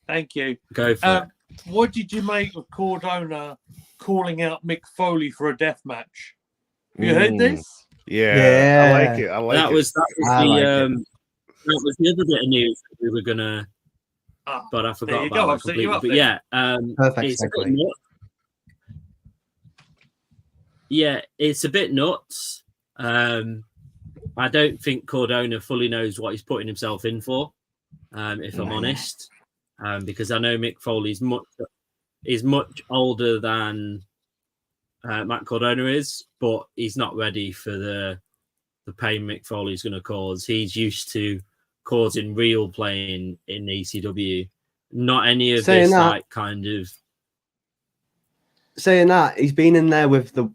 Thank you. Go for it. What did you make of Cardona calling out Mick Foley for a death match? Have you heard this? Yeah, I like it. I like that it. was that was the other bit of news that we were gonna. But I forgot about that completely. But yeah, perfect segue. It's a bit nuts. I don't think Cardona fully knows what he's putting himself in for, if I'm honest, because I know Mick Foley is much older than Matt Cardona is, but he's not ready for the pain Mick Foley's going to cause. He's used to causing real pain in ECW, not any of this like kind of. Saying that, he's been in there with the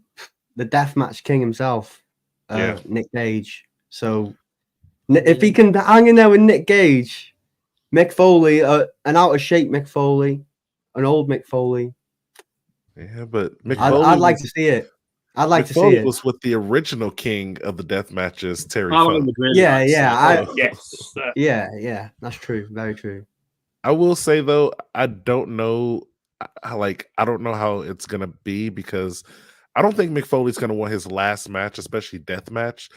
deathmatch king himself, Nick Gage. So if he can hang in there with Nick Gage, Mick Foley, an out of shape Mick Foley, an old Mick Foley. Yeah, but Mick Foley I'd like to see it. I'd like to see it. Was with the original king of the death matches, Terry Funk. Yes. Yeah. That's true. Very true. I will say though, I don't know how it's gonna be, because I don't think Mick Foley's gonna want his last match, especially death match,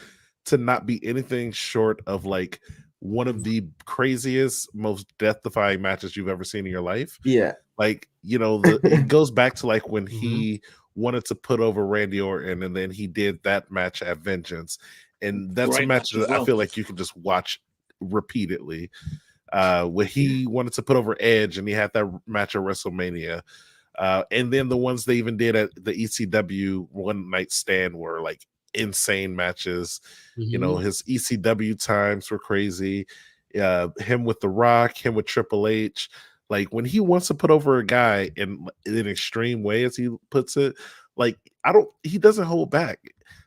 to not be anything short of like one of the craziest, most death-defying matches you've ever seen in your life. Yeah. Like, it goes back to like when he wanted to put over Randy Orton, and then he did that match at Vengeance. And that's a match that I feel like you can just watch repeatedly. Where he wanted to put over Edge, and he had that match at WrestleMania. And then the ones they even did at the ECW One Night Stand were like insane matches. His ECW times were crazy. Him with The Rock, him with Triple H. Like when he wants to put over a guy in an extreme way, as he puts it, like he doesn't hold back.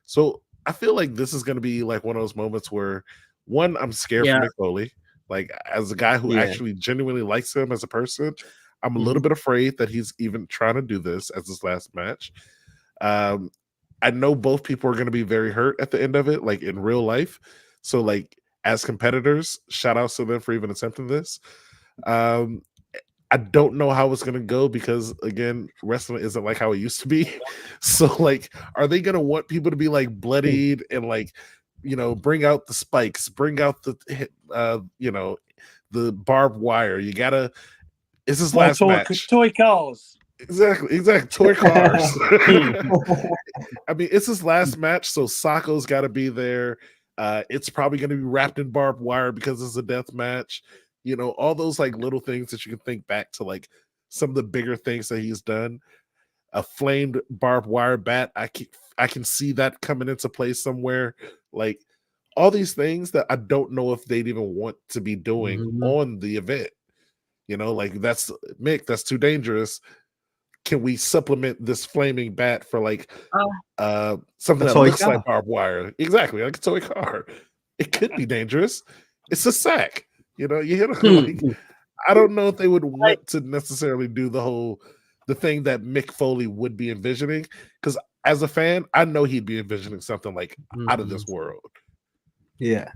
So I feel like this is going to be like one of those moments where, one, I'm scared for Mick Foley. Like as a guy who actually genuinely likes him as a person, I'm a little bit afraid that he's even trying to do this as his last match. I know both people are going to be very hurt at the end of it, like in real life. So like as competitors, shout outs to them for even attempting this. I don't know how it's going to go, because again, wrestling isn't like how it used to be. So like, are they going to want people to be like bloodied and like, bring out the spikes, bring out the the barbed wire? You gotta. It's his last match. Toy cars. Exactly. Toy cars. I mean, it's his last match, so Socko's got to be there. It's probably going to be wrapped in barbed wire because it's a death match. All those like little things that you can think back to, like some of the bigger things that he's done. A flamed barbed wire bat, I can see that coming into play somewhere. Like all these things that I don't know if they'd even want to be doing on the event. Like that's Mick, that's too dangerous. Can we supplement this flaming bat for like something that looks like barbed wire? Exactly, like a toy car. It could be dangerous. It's a sack. You hit like, I don't know if they would want to necessarily do the thing that Mick Foley would be envisioning, because as a fan, I know he'd be envisioning something like out of this world. Yeah.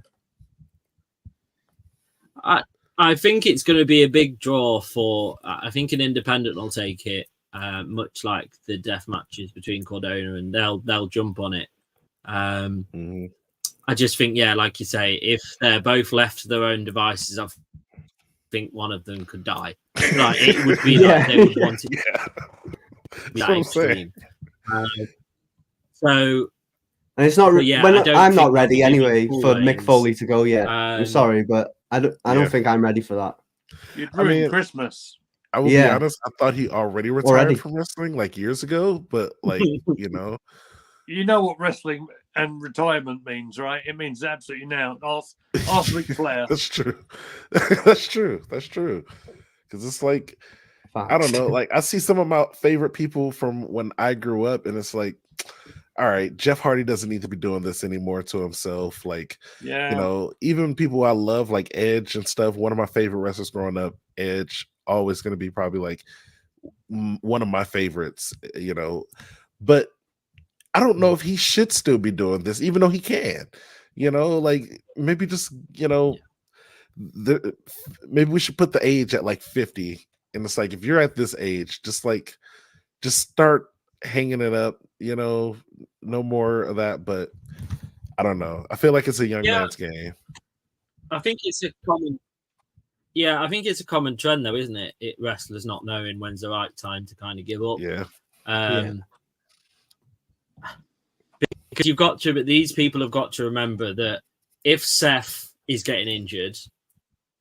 I think it's going to be a big draw for. I think an independent will take it, much like the death matches between Cardona, and they'll jump on it. I just think, like you say, if they're both left to their own devices, I think one of them could die. Like it would be like they would want it. That extreme. So. And it's not. I'm not ready anyway for Mick Foley to go yet. I'm sorry, but I don't think I'm ready for that. You'd ruin Christmas. I will be honest. I thought he already retired from wrestling like years ago, but like you know what wrestling and retirement means, right? It means absolutely now. Ask Ric Flair. That's true. That's true. Because it's like I don't know. Like I see some of my favorite people from when I grew up, and it's like, all right, Jeff Hardy doesn't need to be doing this anymore to himself. Like, even people I love like Edge and stuff. One of my favorite wrestlers growing up, Edge, always going to be probably like one of my favorites, But I don't know if he should still be doing this, even though he can. Like maybe just maybe we should put the age at like 50, and it's like if you're at this age, just start hanging it up. No more of that. But I don't know. I feel like it's a young man's game. I think it's a common. Yeah, I think it's a common trend, though, isn't it? Wrestlers not knowing when's the right time to kind of give up. Yeah. Because these people have got to remember that if Seth is getting injured,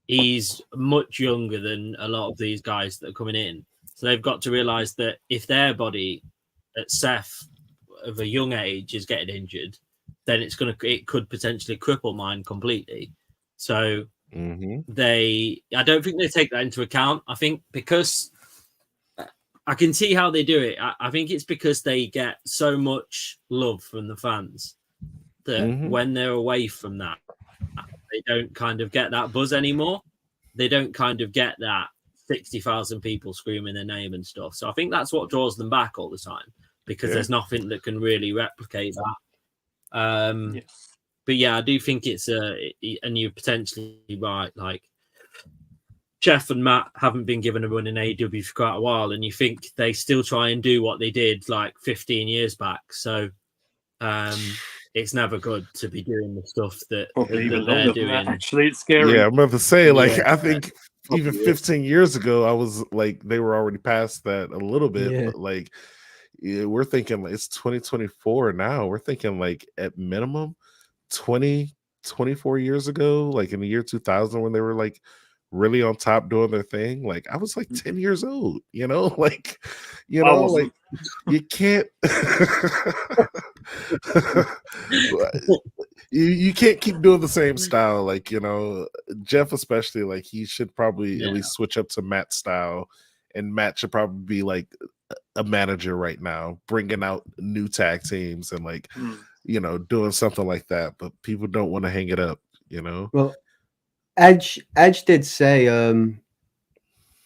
he's much younger than a lot of these guys that are coming in. So they've got to realize that if their body at Seth of a young age is getting injured, then it could potentially cripple mine completely. So I don't think they take that into account. I think because I can see how they do it. I think it's because they get so much love from the fans that when they're away from that, they don't kind of get that buzz anymore. They don't kind of get that 60,000 people screaming their name and stuff. So I think that's what draws them back all the time, because there's nothing that can really replicate that. But yeah, I do think it's and you're potentially right. Like Jeff and Matt haven't been given a run in AEW for quite a while, and you think they still try and do what they did like 15 years back. So it's never good to be doing the stuff that they're doing. Actually, it's scary. Yeah, I'm about to say, I think even 15 years ago, I was like, they were already past that a little bit. But like, we're thinking like, it's 2024 now. We're thinking like at minimum 24 years ago, like in the year 2000, when they were like really on top doing their thing. Like I was like 10 years old, like you can't you can't keep doing the same style. Like, Jeff especially, like he should probably at least switch up to Matt's style, and Matt should probably be like a manager right now, bringing out new tag teams and like doing something like that. But people don't want to hang it up, Well, Edge did say,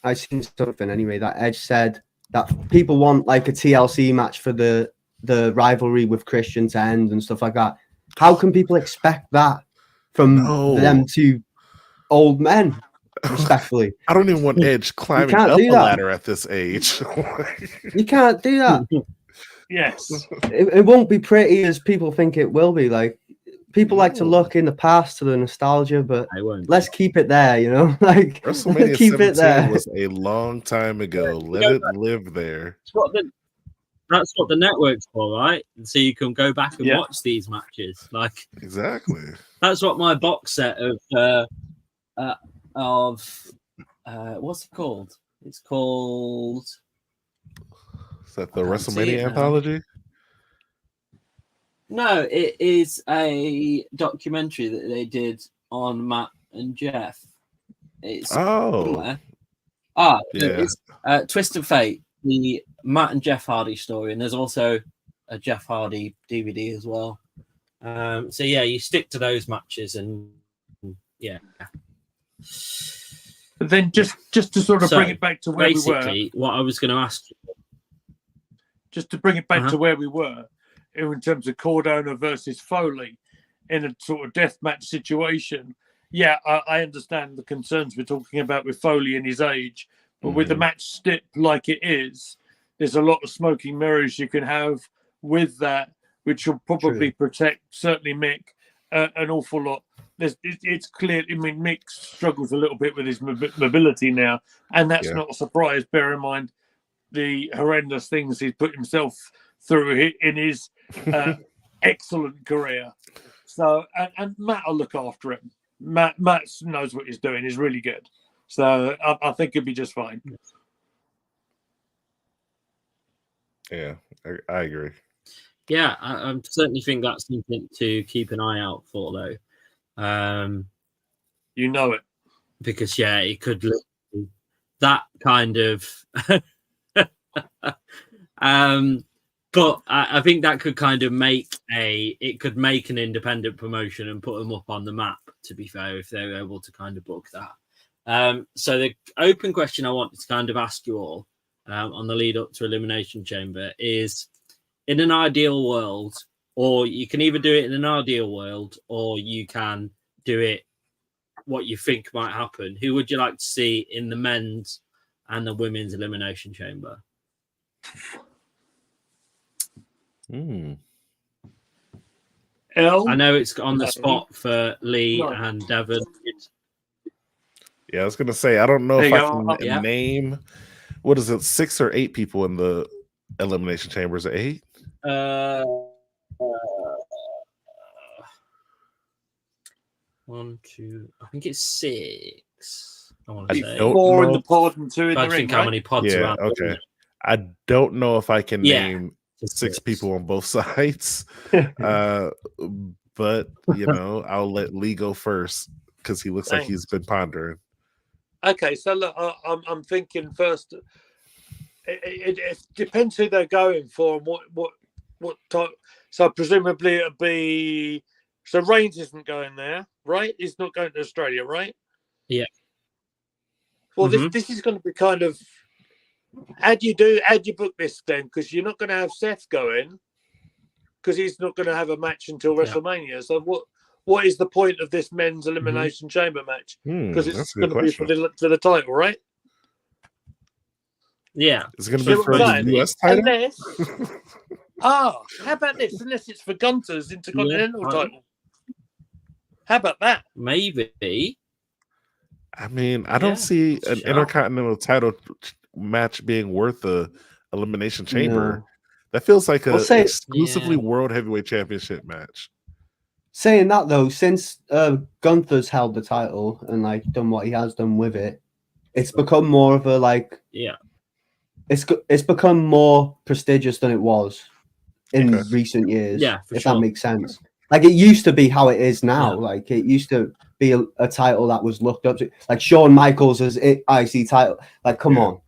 I seen something anyway, that Edge said that people want like a TLC match for the rivalry with Christian to end and stuff like that. How can people expect that from them two old men? Respectfully, I don't even want Edge climbing up a ladder at this age. You can't do that. Yes, it won't be pretty as people think it will be. Like people like to look in the past to the nostalgia, but let's keep it there. Like WrestleMania keep 17 it there. was a long time ago. Let it live there. That's what the network's for, right? So you can go back and watch these matches. Like exactly. That's what my box set of what's it called? It's called. Is that the WrestleMania anthology? No, it is a documentary that they did on Matt and Jeff. It's somewhere. It's Twist of Fate, the Matt and Jeff Hardy story, and there's also a Jeff Hardy DVD as well. So yeah, you stick to those matches, and But then just to sort of bring it back to where we were. Basically, what I was going to ask. Just to bring it back to where we were, in terms of Cardona versus Foley in a sort of deathmatch situation. Yeah, I understand the concerns we're talking about with Foley and his age, but with the match stip like it is, there's a lot of smoking mirrors you can have with that, which will probably protect, certainly Mick, an awful lot. It's clear. I mean, Mick struggles a little bit with his mobility now, and that's not a surprise. Bear in mind the horrendous things he's put himself through in his excellent career. So, and Matt will look after him. Matt knows what he's doing. He's really good. So I think he'll be just fine. Yeah, I agree. Yeah, I certainly think that's something to keep an eye out for, though. You know it. Because, it could look that kind of... but I think that could kind of make an independent promotion and put them up on the map, to be fair, if they were able to kind of book that. So the open question I wanted to kind of ask you all on the lead up to Elimination Chamber is in an ideal world, or you can either do it in an ideal world, or you can do it what you think might happen. Who would you like to see in the men's and the women's elimination chamber? I know it's on the spot for Lee and Devon. Yeah, I was gonna say I don't know if I can name. What is it? 6 or 8 people in the elimination chambers? 8. One, two. I think it's 6. I want I to say don't 4 in know. the pod and 2 in I the ring. think how many pods Yeah, around. okay. I don't know if I can name It's 6 6. people on both sides. But I'll let Lee go first because he looks like he's been pondering. Okay, so look, I'm thinking first. It depends who they're going for and what type. So presumably it'll be. So Reigns isn't going there, right? He's not going to Australia, right? Yeah. Well, this is going to be kind of. How'd you book this then? Because you're not going to have Seth going, because he's not going to have a match until WrestleMania. So what is the point of this men's elimination chamber match? Because it's going to be for the title, right? Yeah. It's going to be for the US title? Unless, how about this? Unless it's for Gunther's Intercontinental title. How about that? Maybe. I mean, I don't see an Intercontinental title match being worth a elimination chamber. No. That feels like a exclusively World Heavyweight Championship match. Saying that though, since Gunther's held the title and done what he has done with it, it's become more of a it's become more prestigious than it was in recent years. Yeah, if that makes sense. Like it used to be how it is now. Yeah. Like it used to be a title that was looked up to. Like Shawn Michaels as IC title. Like come on,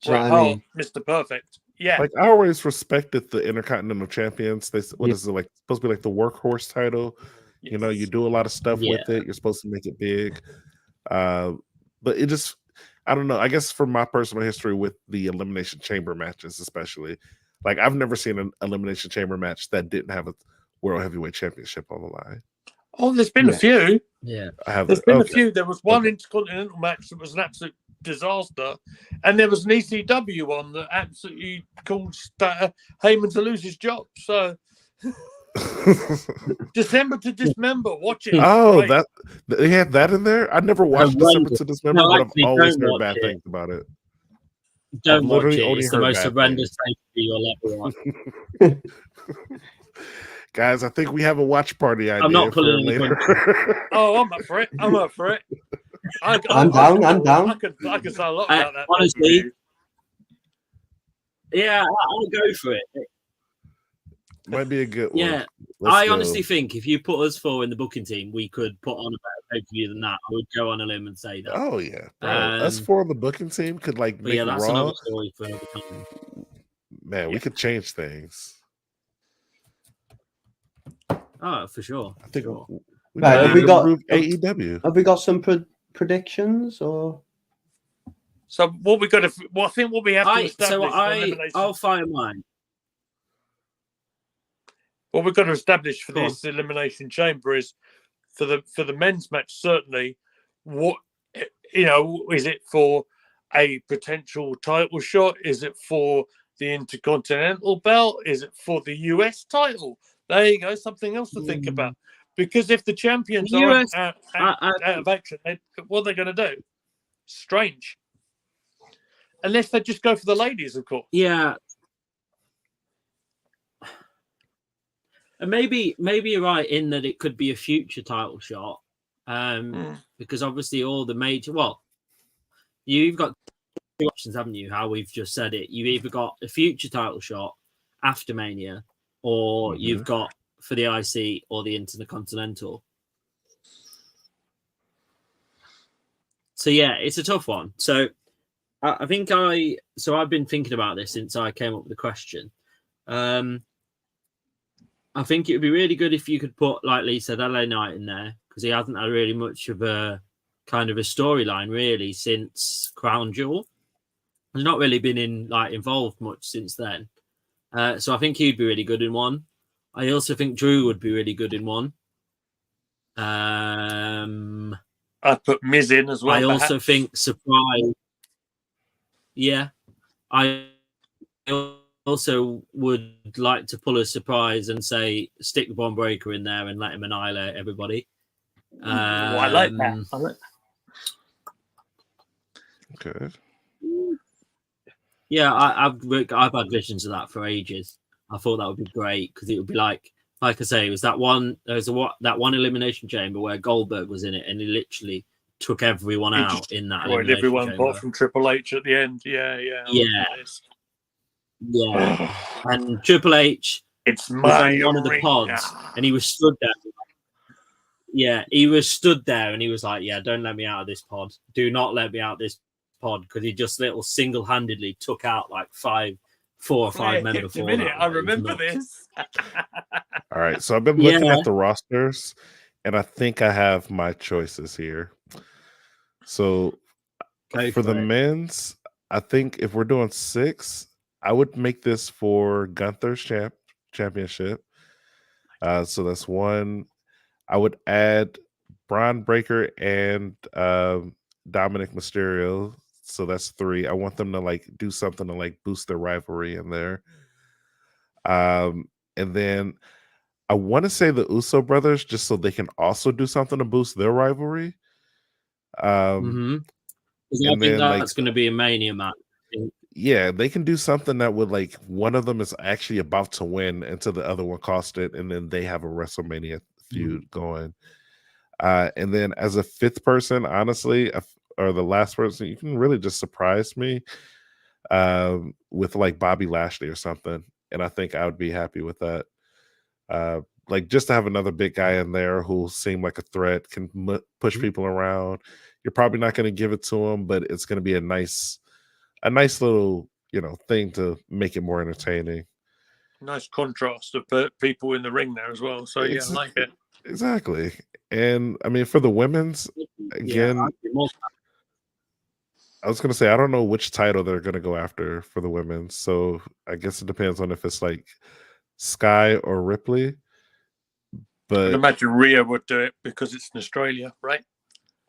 do you know what I mean? Mr. Perfect. Yeah. Like I always respected the Intercontinental Champions. Is it like supposed to be like the workhorse title? Yes. You do a lot of stuff with it. You're supposed to make it big. But it just I don't know. I guess from my personal history with the Elimination Chamber matches, especially, like I've never seen an Elimination Chamber match that didn't have a World Heavyweight Championship on the line. Oh, there's been a few. Yeah, there's been a few. There was one Intercontinental match that was an absolute disaster, and there was an ECW one that absolutely caused Heyman to lose his job. So December to Dismember, watch it. Oh, that they had that in there. I never watched December to Dismember, but I've always heard bad things about it. Don't watch it. It's the most horrendous thing you'll ever watch. Guys, I think we have a watch party idea. I'm not pulling later. Oh, I'm up for it. I'm up for it. I'm down. I can say a lot about that. Honestly, yeah, I'll go for it. Might be a good one. Yeah, I honestly think if you put us 4 in the booking team, we could put on a better pay-per-view than that. I would go on a limb and say that. Oh yeah, us 4 on the booking team could make that's Raw. Another story for another time. Man, we could change things. Oh, for sure. I think have we got AEW? Have we got some predictions or? So what we got to? Well, I think what we have to establish. I'll fire mine. What we've got to establish for this elimination chamber is for the men's match. Certainly, what is it for a potential title shot? Is it for the Intercontinental belt? Is it for the US title? There you go, something else to think about. Because if the champions are out of action, what are they going to do? Strange. Unless they just go for the ladies, of course. Yeah. And maybe you're right in that it could be a future title shot. Because obviously all the major... Well, you've got 2 options, haven't you? How we've just said it. You've either got a future title shot after Mania, or you've got for the IC or the Intercontinental. So yeah, it's a tough one. So I think I've been thinking about this since I came up with the question. I think it would be really good if you could put, like Lee said, LA Knight in there, because he hasn't had really much of a kind of a storyline really since Crown Jewel. He's not really been involved much since then. So I think he'd be really good in one. I also think Drew would be really good in one. I'd put Miz in as well. I also perhaps. think surprise. Yeah, I also would like to pull a surprise and say stick the Bomb Breaker in there and let him annihilate everybody. I like that. I like that. Okay. Yeah, I've had visions of that for ages. I thought that would be great because it would be like I say, it was that one. There's that one elimination chamber where Goldberg was in it, and he literally took everyone He out just in that destroyed elimination everyone chamber. apart from Triple H at the end. Yeah. Yeah. And Triple H It's was my on one of the ring. pods, and he was stood there. Yeah, he was stood there, and he was like, "Yeah, don't let me out of this pod. Do not let me out of this pod," because he just single-handedly took out like 4 or 5 men kept him before in that. it. I remember this. All right. So I've been looking at the rosters, and I think I have my choices here. So for the men's, I think if we're doing 6, I would make this for Gunther's championship. So that's 1. I would add Braun Breaker and Dominic Mysterio. So that's 3. I want them to like do something to like boost their rivalry in there. And then I want to say the Uso brothers, just so they can also do something to boost their rivalry. I think that's going to be a Mania match. Yeah, they can do something that would like one of them is actually about to win until the other one cost it, and then they have a WrestleMania feud going. And then as a 5th person, honestly, or the last person, you can really just surprise me with like Bobby Lashley or something, and I think I would be happy with that. Like just to have another big guy in there who'll seem like a threat, can push people around. You're probably not going to give it to him, but it's going to be a nice little, thing to make it more entertaining. Nice contrast of people in the ring there as well. So yeah, I like it. Exactly. And I mean, for the women's, again, I was going to say, I don't know which title they're going to go after for the women's. So I guess it depends on if it's like Sky or Ripley. But I'd imagine Rhea would do it because it's in Australia, right?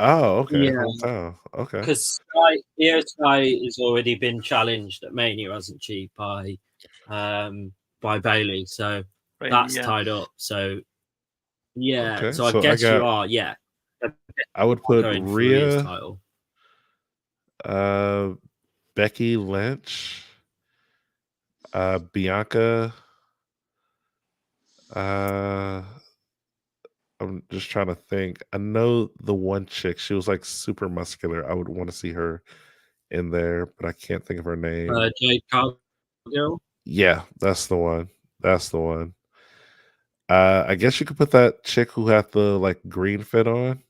Oh, okay. Yeah. Hometown. Okay. Because Sky has already been challenged at Mania, hasn't she, by Bailey? So that's tied up. So yeah. Okay. So I guess you are. Yeah. I would put Rhea's title. Becky Lynch, Bianca. I'm just trying to think. I know the one chick, she was like super muscular. I would want to see her in there, but I can't think of her name. Jade Cargill? Yeah, that's the one. I guess you could put that chick who had the like green fit on.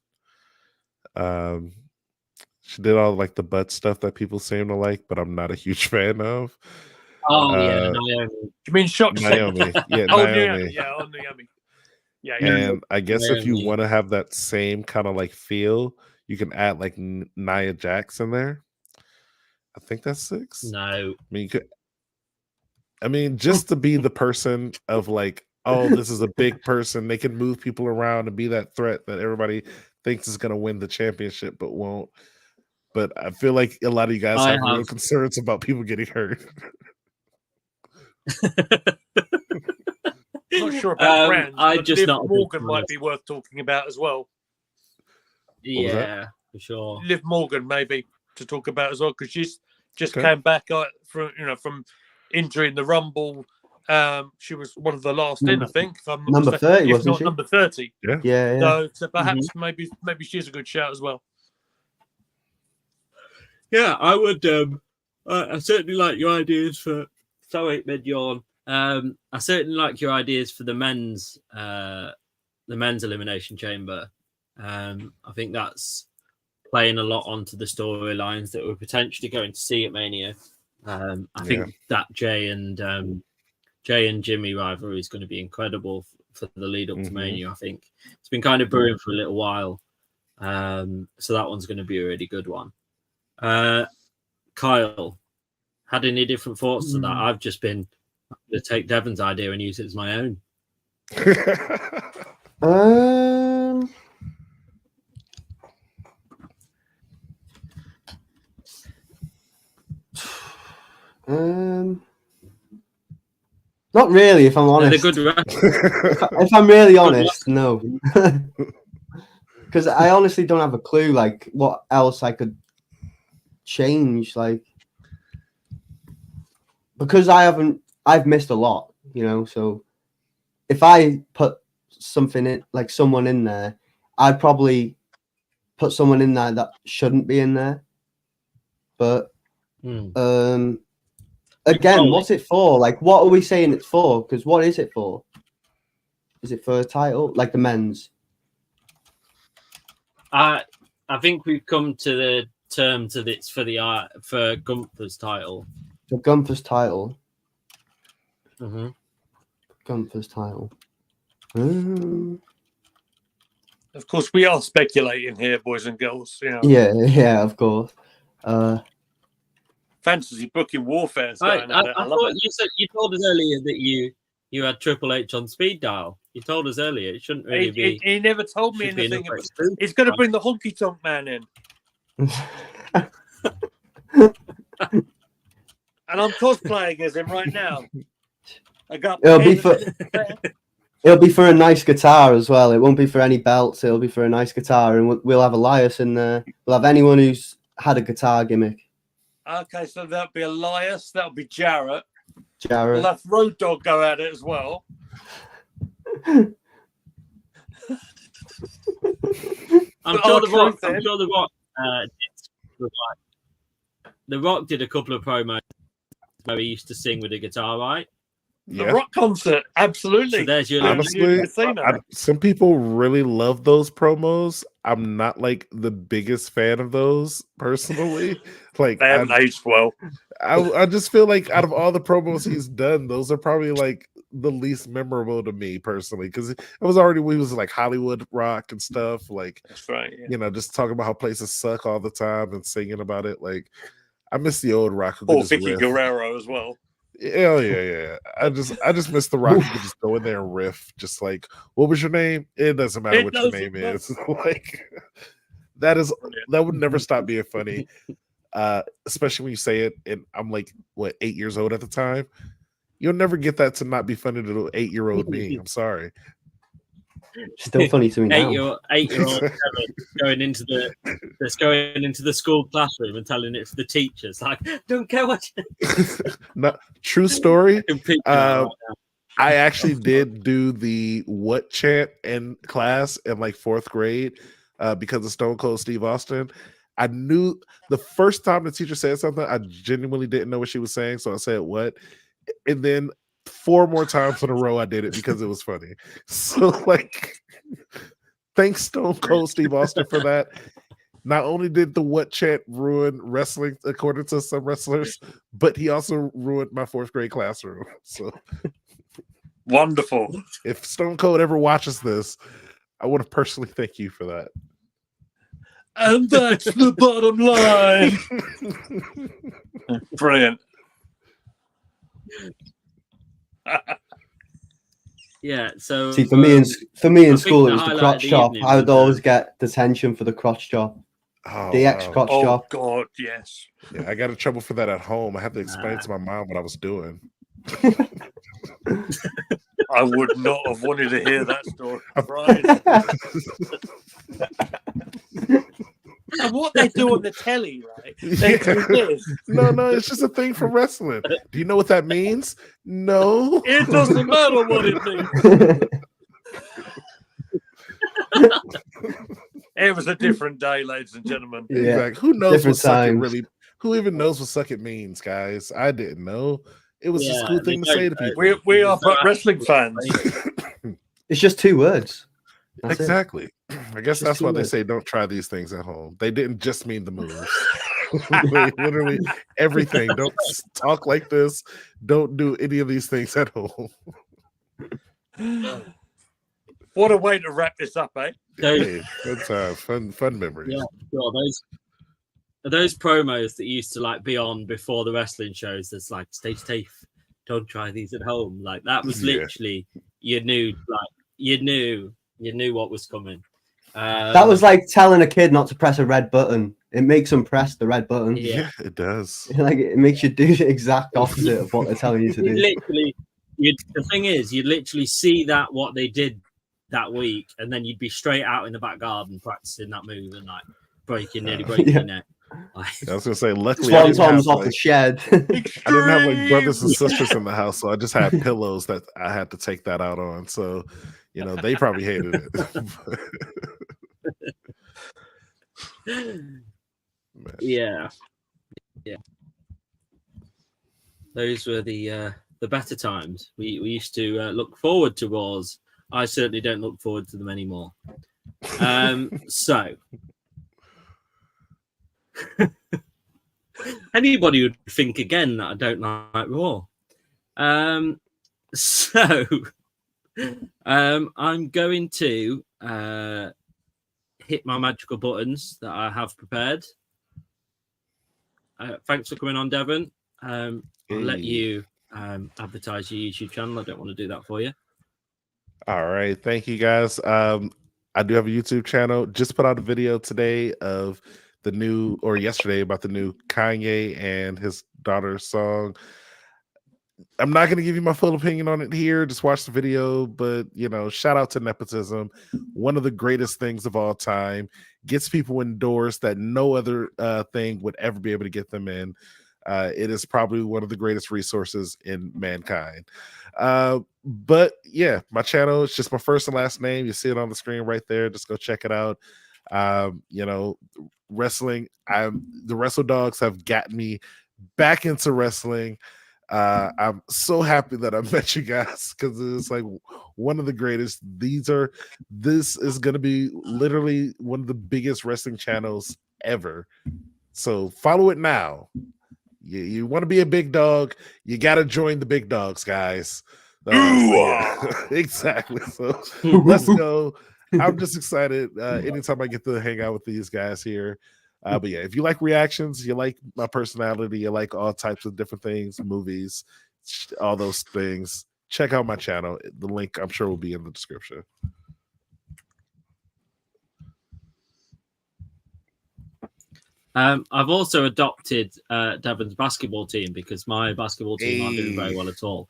She did all like the butt stuff that people seem to like, but I'm not a huge fan of. Oh yeah, Naomi. You mean Shotzi? Naomi? Yeah, Naomi. Yeah, Naomi. Yeah, and I guess if you want to have that same kind of like feel, you can add like Nia Jax in there. I think that's 6. No, I mean, just to be the person of like, oh, this is a big person. They can move people around and be that threat that everybody thinks is going to win the championship, but won't. But I feel like a lot of you guys have real concerns about people getting hurt. Not sure about brands. Liv Morgan might be worth talking about as well. Yeah, for sure. Liv Morgan maybe to talk about as well because she's just came back from injury in the Rumble. She was one of the last in, I think. If I'm number 30, wasn't she? Number 30. Yeah. So perhaps maybe she's a good shout as well. Yeah, I would. I certainly like your ideas for. Sorry, mid yawn. I certainly like your ideas for the men's elimination chamber. I think that's playing a lot onto the storylines that we're potentially going to see at Mania. I think that Jay and Jimmy rivalry is going to be incredible for the lead up to Mania. I think it's been kind of brewing for a little while, so that one's going to be a really good one. Kyle, had any different thoughts to that? I've just been I'm going to take Devon's idea and use it as my own. Not really, if I'm honest. If I'm really honest, no. Because I honestly don't have a clue, like, what else I could change, like, because I've missed a lot, you know, so if I put something in, like someone in there, I'd probably put someone in there that shouldn't be in there. But again, what's it for? Like, what are we saying it's for? Because what is it for? Is it for a title, like the men's? I think we've come to the terms that it's for for Gunther's title. For Gunther's title. Mm-hmm. Gunther's title. Of course, we are speculating here, boys and girls. You know. Yeah, of course. Fantasy booking warfare. I thought you told us earlier that you had Triple H on speed dial. You told us earlier it shouldn't really be. He never told me anything. He's going to bring the honky tonk man in, and I'm cosplaying as him right now. I got. It'll be for a nice guitar as well. It won't be for any belts. It'll be for a nice guitar, and we'll have Elias in there. We'll have anyone who's had a guitar gimmick. Okay, so that'll be Elias. That'll be Jarrett. We'll have Road Dogg go at it as well. I'm sure The Rock did a couple of promos where he used to sing with a guitar, right? The Rock concert, absolutely. So there's your honestly, some people really love those promos. I'm not like the biggest fan of those personally. Like, they haven't aged well. I just feel like out of all the promos he's done, those are probably like the least memorable to me personally, because it was already, we was like Hollywood Rock and stuff. Like, that's right. Yeah. You know, just talking about how places suck all the time and singing about it. Like, I miss the old Rock. Or Vicky Guerrero as well. Hell yeah. I just miss the Rock who could just go in there and riff, just like, what was your name? It doesn't matter what your name is. Like, that would never stop being funny. Especially when you say it, and I'm like, what, 8 years old at the time? You'll never get that to not be funny to the 8-year-old me. I'm sorry. Still funny to me now. 8-year-old going into the school classroom and telling it to the teachers, like, don't care what. No, true story. I actually did do the what chant in class in like 4th grade because of Stone Cold Steve Austin. I knew the first time the teacher said something, I genuinely didn't know what she was saying, so I said what, and then 4 more times in a row I did it because it was funny. So, like, thanks Stone Cold Steve Austin for that. Not only did the what chant ruin wrestling according to some wrestlers, but he also ruined my 4th grade classroom. So wonderful. If Stone Cold ever watches this, I want to personally thank you for that. And that's the bottom line. Brilliant. Yeah, so see, for me in school it was the crotch chop. I would always get detention for the crotch chop. DX crotch chop. Oh God, yes. Yeah, I got in trouble for that at home. I had to explain to my mom what I was doing. I would not have wanted to hear that story. Right. And what they do on the telly, right? They do this. No, it's just a thing for wrestling. Do you know what that means? No. It doesn't matter what it means. It was a different day, ladies and gentlemen. Yeah. Exactly. Who knows what suck it really? Who even knows what suck it means, guys? I didn't know. It was a cool thing to say to people. We are wrestling fans. It's just 2 words. That's exactly. I guess that's why they say don't try these things at home. They didn't just mean the moves. Literally everything. Don't talk like this. Don't do any of these things at home. What a way to wrap this up, eh? Hey, good time. Fun memories. Yeah, sure. Those promos that used to like be on before the wrestling shows. That's like stay safe. don't try these at home. Like that was Yeah. literally you knew what was coming. That was like telling a kid not to press a red button. It makes them press the red button. Yeah. It does. Like it makes you do the exact opposite of what they're telling you to do. The thing is, you'd literally see that what they did that week, and then you'd be straight out in the back garden practicing that move and like nearly breaking your neck. I was gonna say, luckily, Swan Tom's off the shed. I didn't have like brothers and sisters in the house, so I just had pillows that I had to take that out on. So, you know, they probably hated it. Yeah. Those were the better times. We used to look forward to wars. I certainly don't look forward to them anymore. So. Anybody would think again that I don't like Raw. So I'm going to hit my magical buttons that I have prepared. Thanks for coming on, Devon. I'll let you advertise your YouTube channel. I don't want to do that for you. All right. Thank you, guys. I do have a YouTube channel. Just put out a video today of yesterday about the new Kanye and his daughter's song. I'm not going to give you my full opinion on it here. Just watch the video. But, you know, shout out to nepotism. One of the greatest things of all time. Gets people indoors that no other thing would ever be able to get them in. It is probably one of the greatest resources in mankind. But, yeah, my channel is just my first and last name. You see it on the screen right there. Just go check it out. You know, wrestling, the Wrestle Dogs have gotten me back into wrestling. I'm so happy that I met you guys because it's like one of the greatest. This is going to be literally one of the biggest wrestling channels ever. So follow it now. You want to be a big dog, you got to join the big dogs, guys. Exactly. So let's go. I'm just excited anytime I get to hang out with these guys here. But yeah, if you like reactions, you like my personality, you like all types of different things, movies, all those things, check out my channel. The link, I'm sure, will be in the description. I've also adopted Devon's basketball team because my basketball team aren't doing very well at all.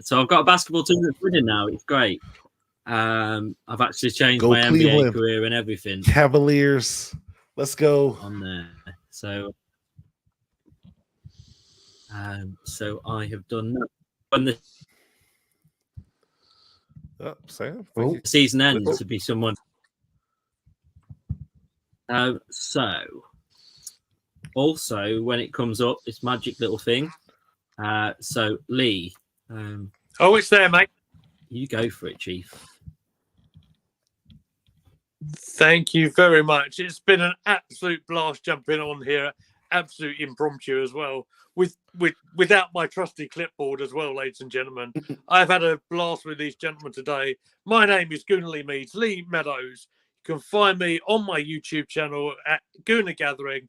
So I've got a basketball team that's winning now. It's great. I've actually changed my NBA career and everything. Cavaliers, let's go on there. So I have done that. When the Sam, season ends, to be someone. So also when it comes up, this magic little thing. So Lee, it's there, mate. You go for it, Chief. Thank you very much. It's been an absolute blast jumping on here. Absolute impromptu as well. Without my trusty clipboard as well, ladies and gentlemen. I've had a blast with these gentlemen today. My name is Goonerly Meads, Lee Meadows. You can find me on my YouTube channel at Gooner Gathering.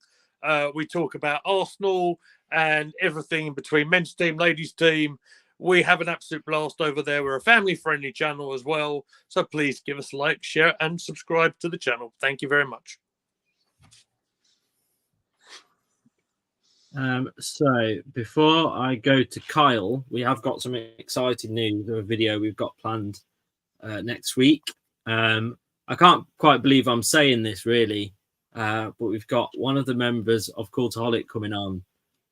We talk about Arsenal and everything in between, men's team, ladies' team. We have an absolute blast over there. We're a family-friendly channel as well. So please give us a like, share, and subscribe to the channel. Thank you very much. So before I go to Kyle, we have got some exciting news of a video we've got planned next week. I can't quite believe I'm saying this really, but we've got one of the members of Cultaholic coming on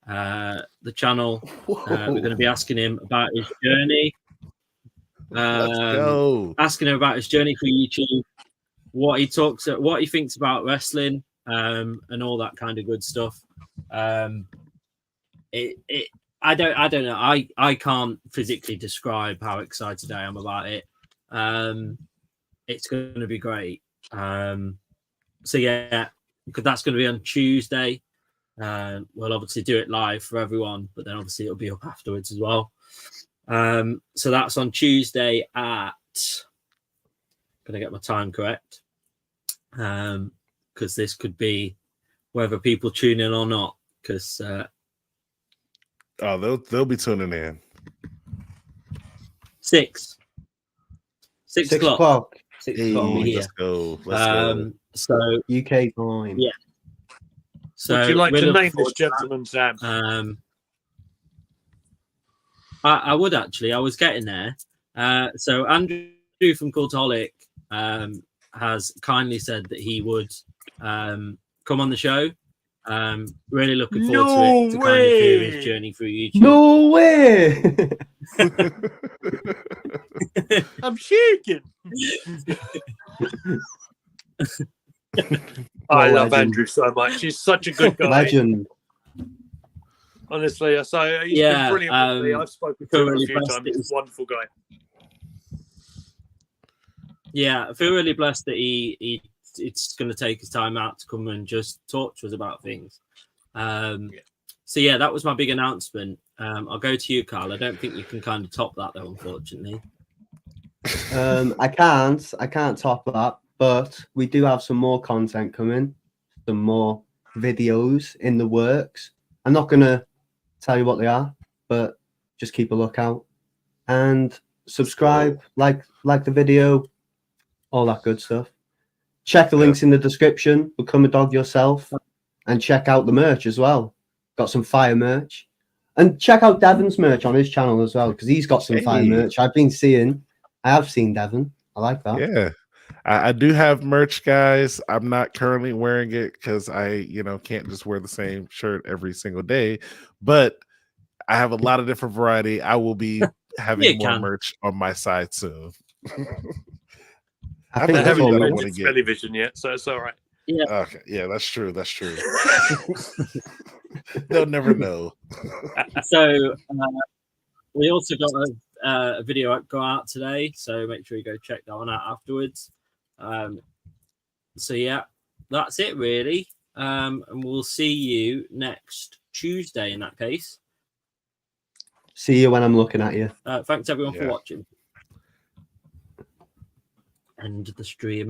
the channel. We're going to be asking him about his journey. Let's go. Asking him about his journey for YouTube, what he thinks about wrestling, and all that kind of good stuff. I don't know. I can't physically describe how excited I am about it. It's going to be great. So yeah, because that's going to be on Tuesday. We'll obviously do it live for everyone, but then obviously it'll be up afterwards as well. So that's on Tuesday at, gonna get my time correct, because this could be whether people tune in or not. Because they'll be tuning in. 6 6 o'clock. o'clock 6 Hey, o'clock. We're here. Let's go. Let's go. So UK time. Yeah. So would you like we're to looking name this forward to that. gentleman, Sam? I would actually. I was getting there. So Andrew from Cultaholic has kindly said that he would come on the show. Really looking forward to it to kind of hear his journey through YouTube. No way! I'm shaking. I love legend. Andrew so much. He's such a good guy. Legend. Honestly, so he's been brilliant with me. I've spoken to him a few times. He's a wonderful guy. Yeah, I feel really blessed that it's going to take his time out to come and just talk to us about things. So yeah, that was my big announcement. I'll go to you, Carl. I don't think you can kind of top that though, unfortunately. I can't top that, but we do have some more content coming, some more videos in the works. I'm not gonna tell you what they are, but just keep a lookout and subscribe, like the video, all that good stuff. Check the links in the description. Become a dog yourself, and check out the merch as well. Got some fire merch, and check out Devon's merch on his channel as well because he's got some fire merch. I have seen Devon. I like that. Yeah, I do have merch, guys. I'm not currently wearing it because I, can't just wear the same shirt every single day. But I have a lot of different variety. I will be having more merch on my side soon. I think haven't all mentioned Smelly Vision yet, so it's all right. Yeah. Okay. Yeah, that's true. That's true. They'll never know. So we also got a video go out today, so make sure you go check that one out afterwards. So yeah, that's it really. And we'll see you next Tuesday in that case. See you when I'm looking at you. Thanks everyone for watching. End the stream.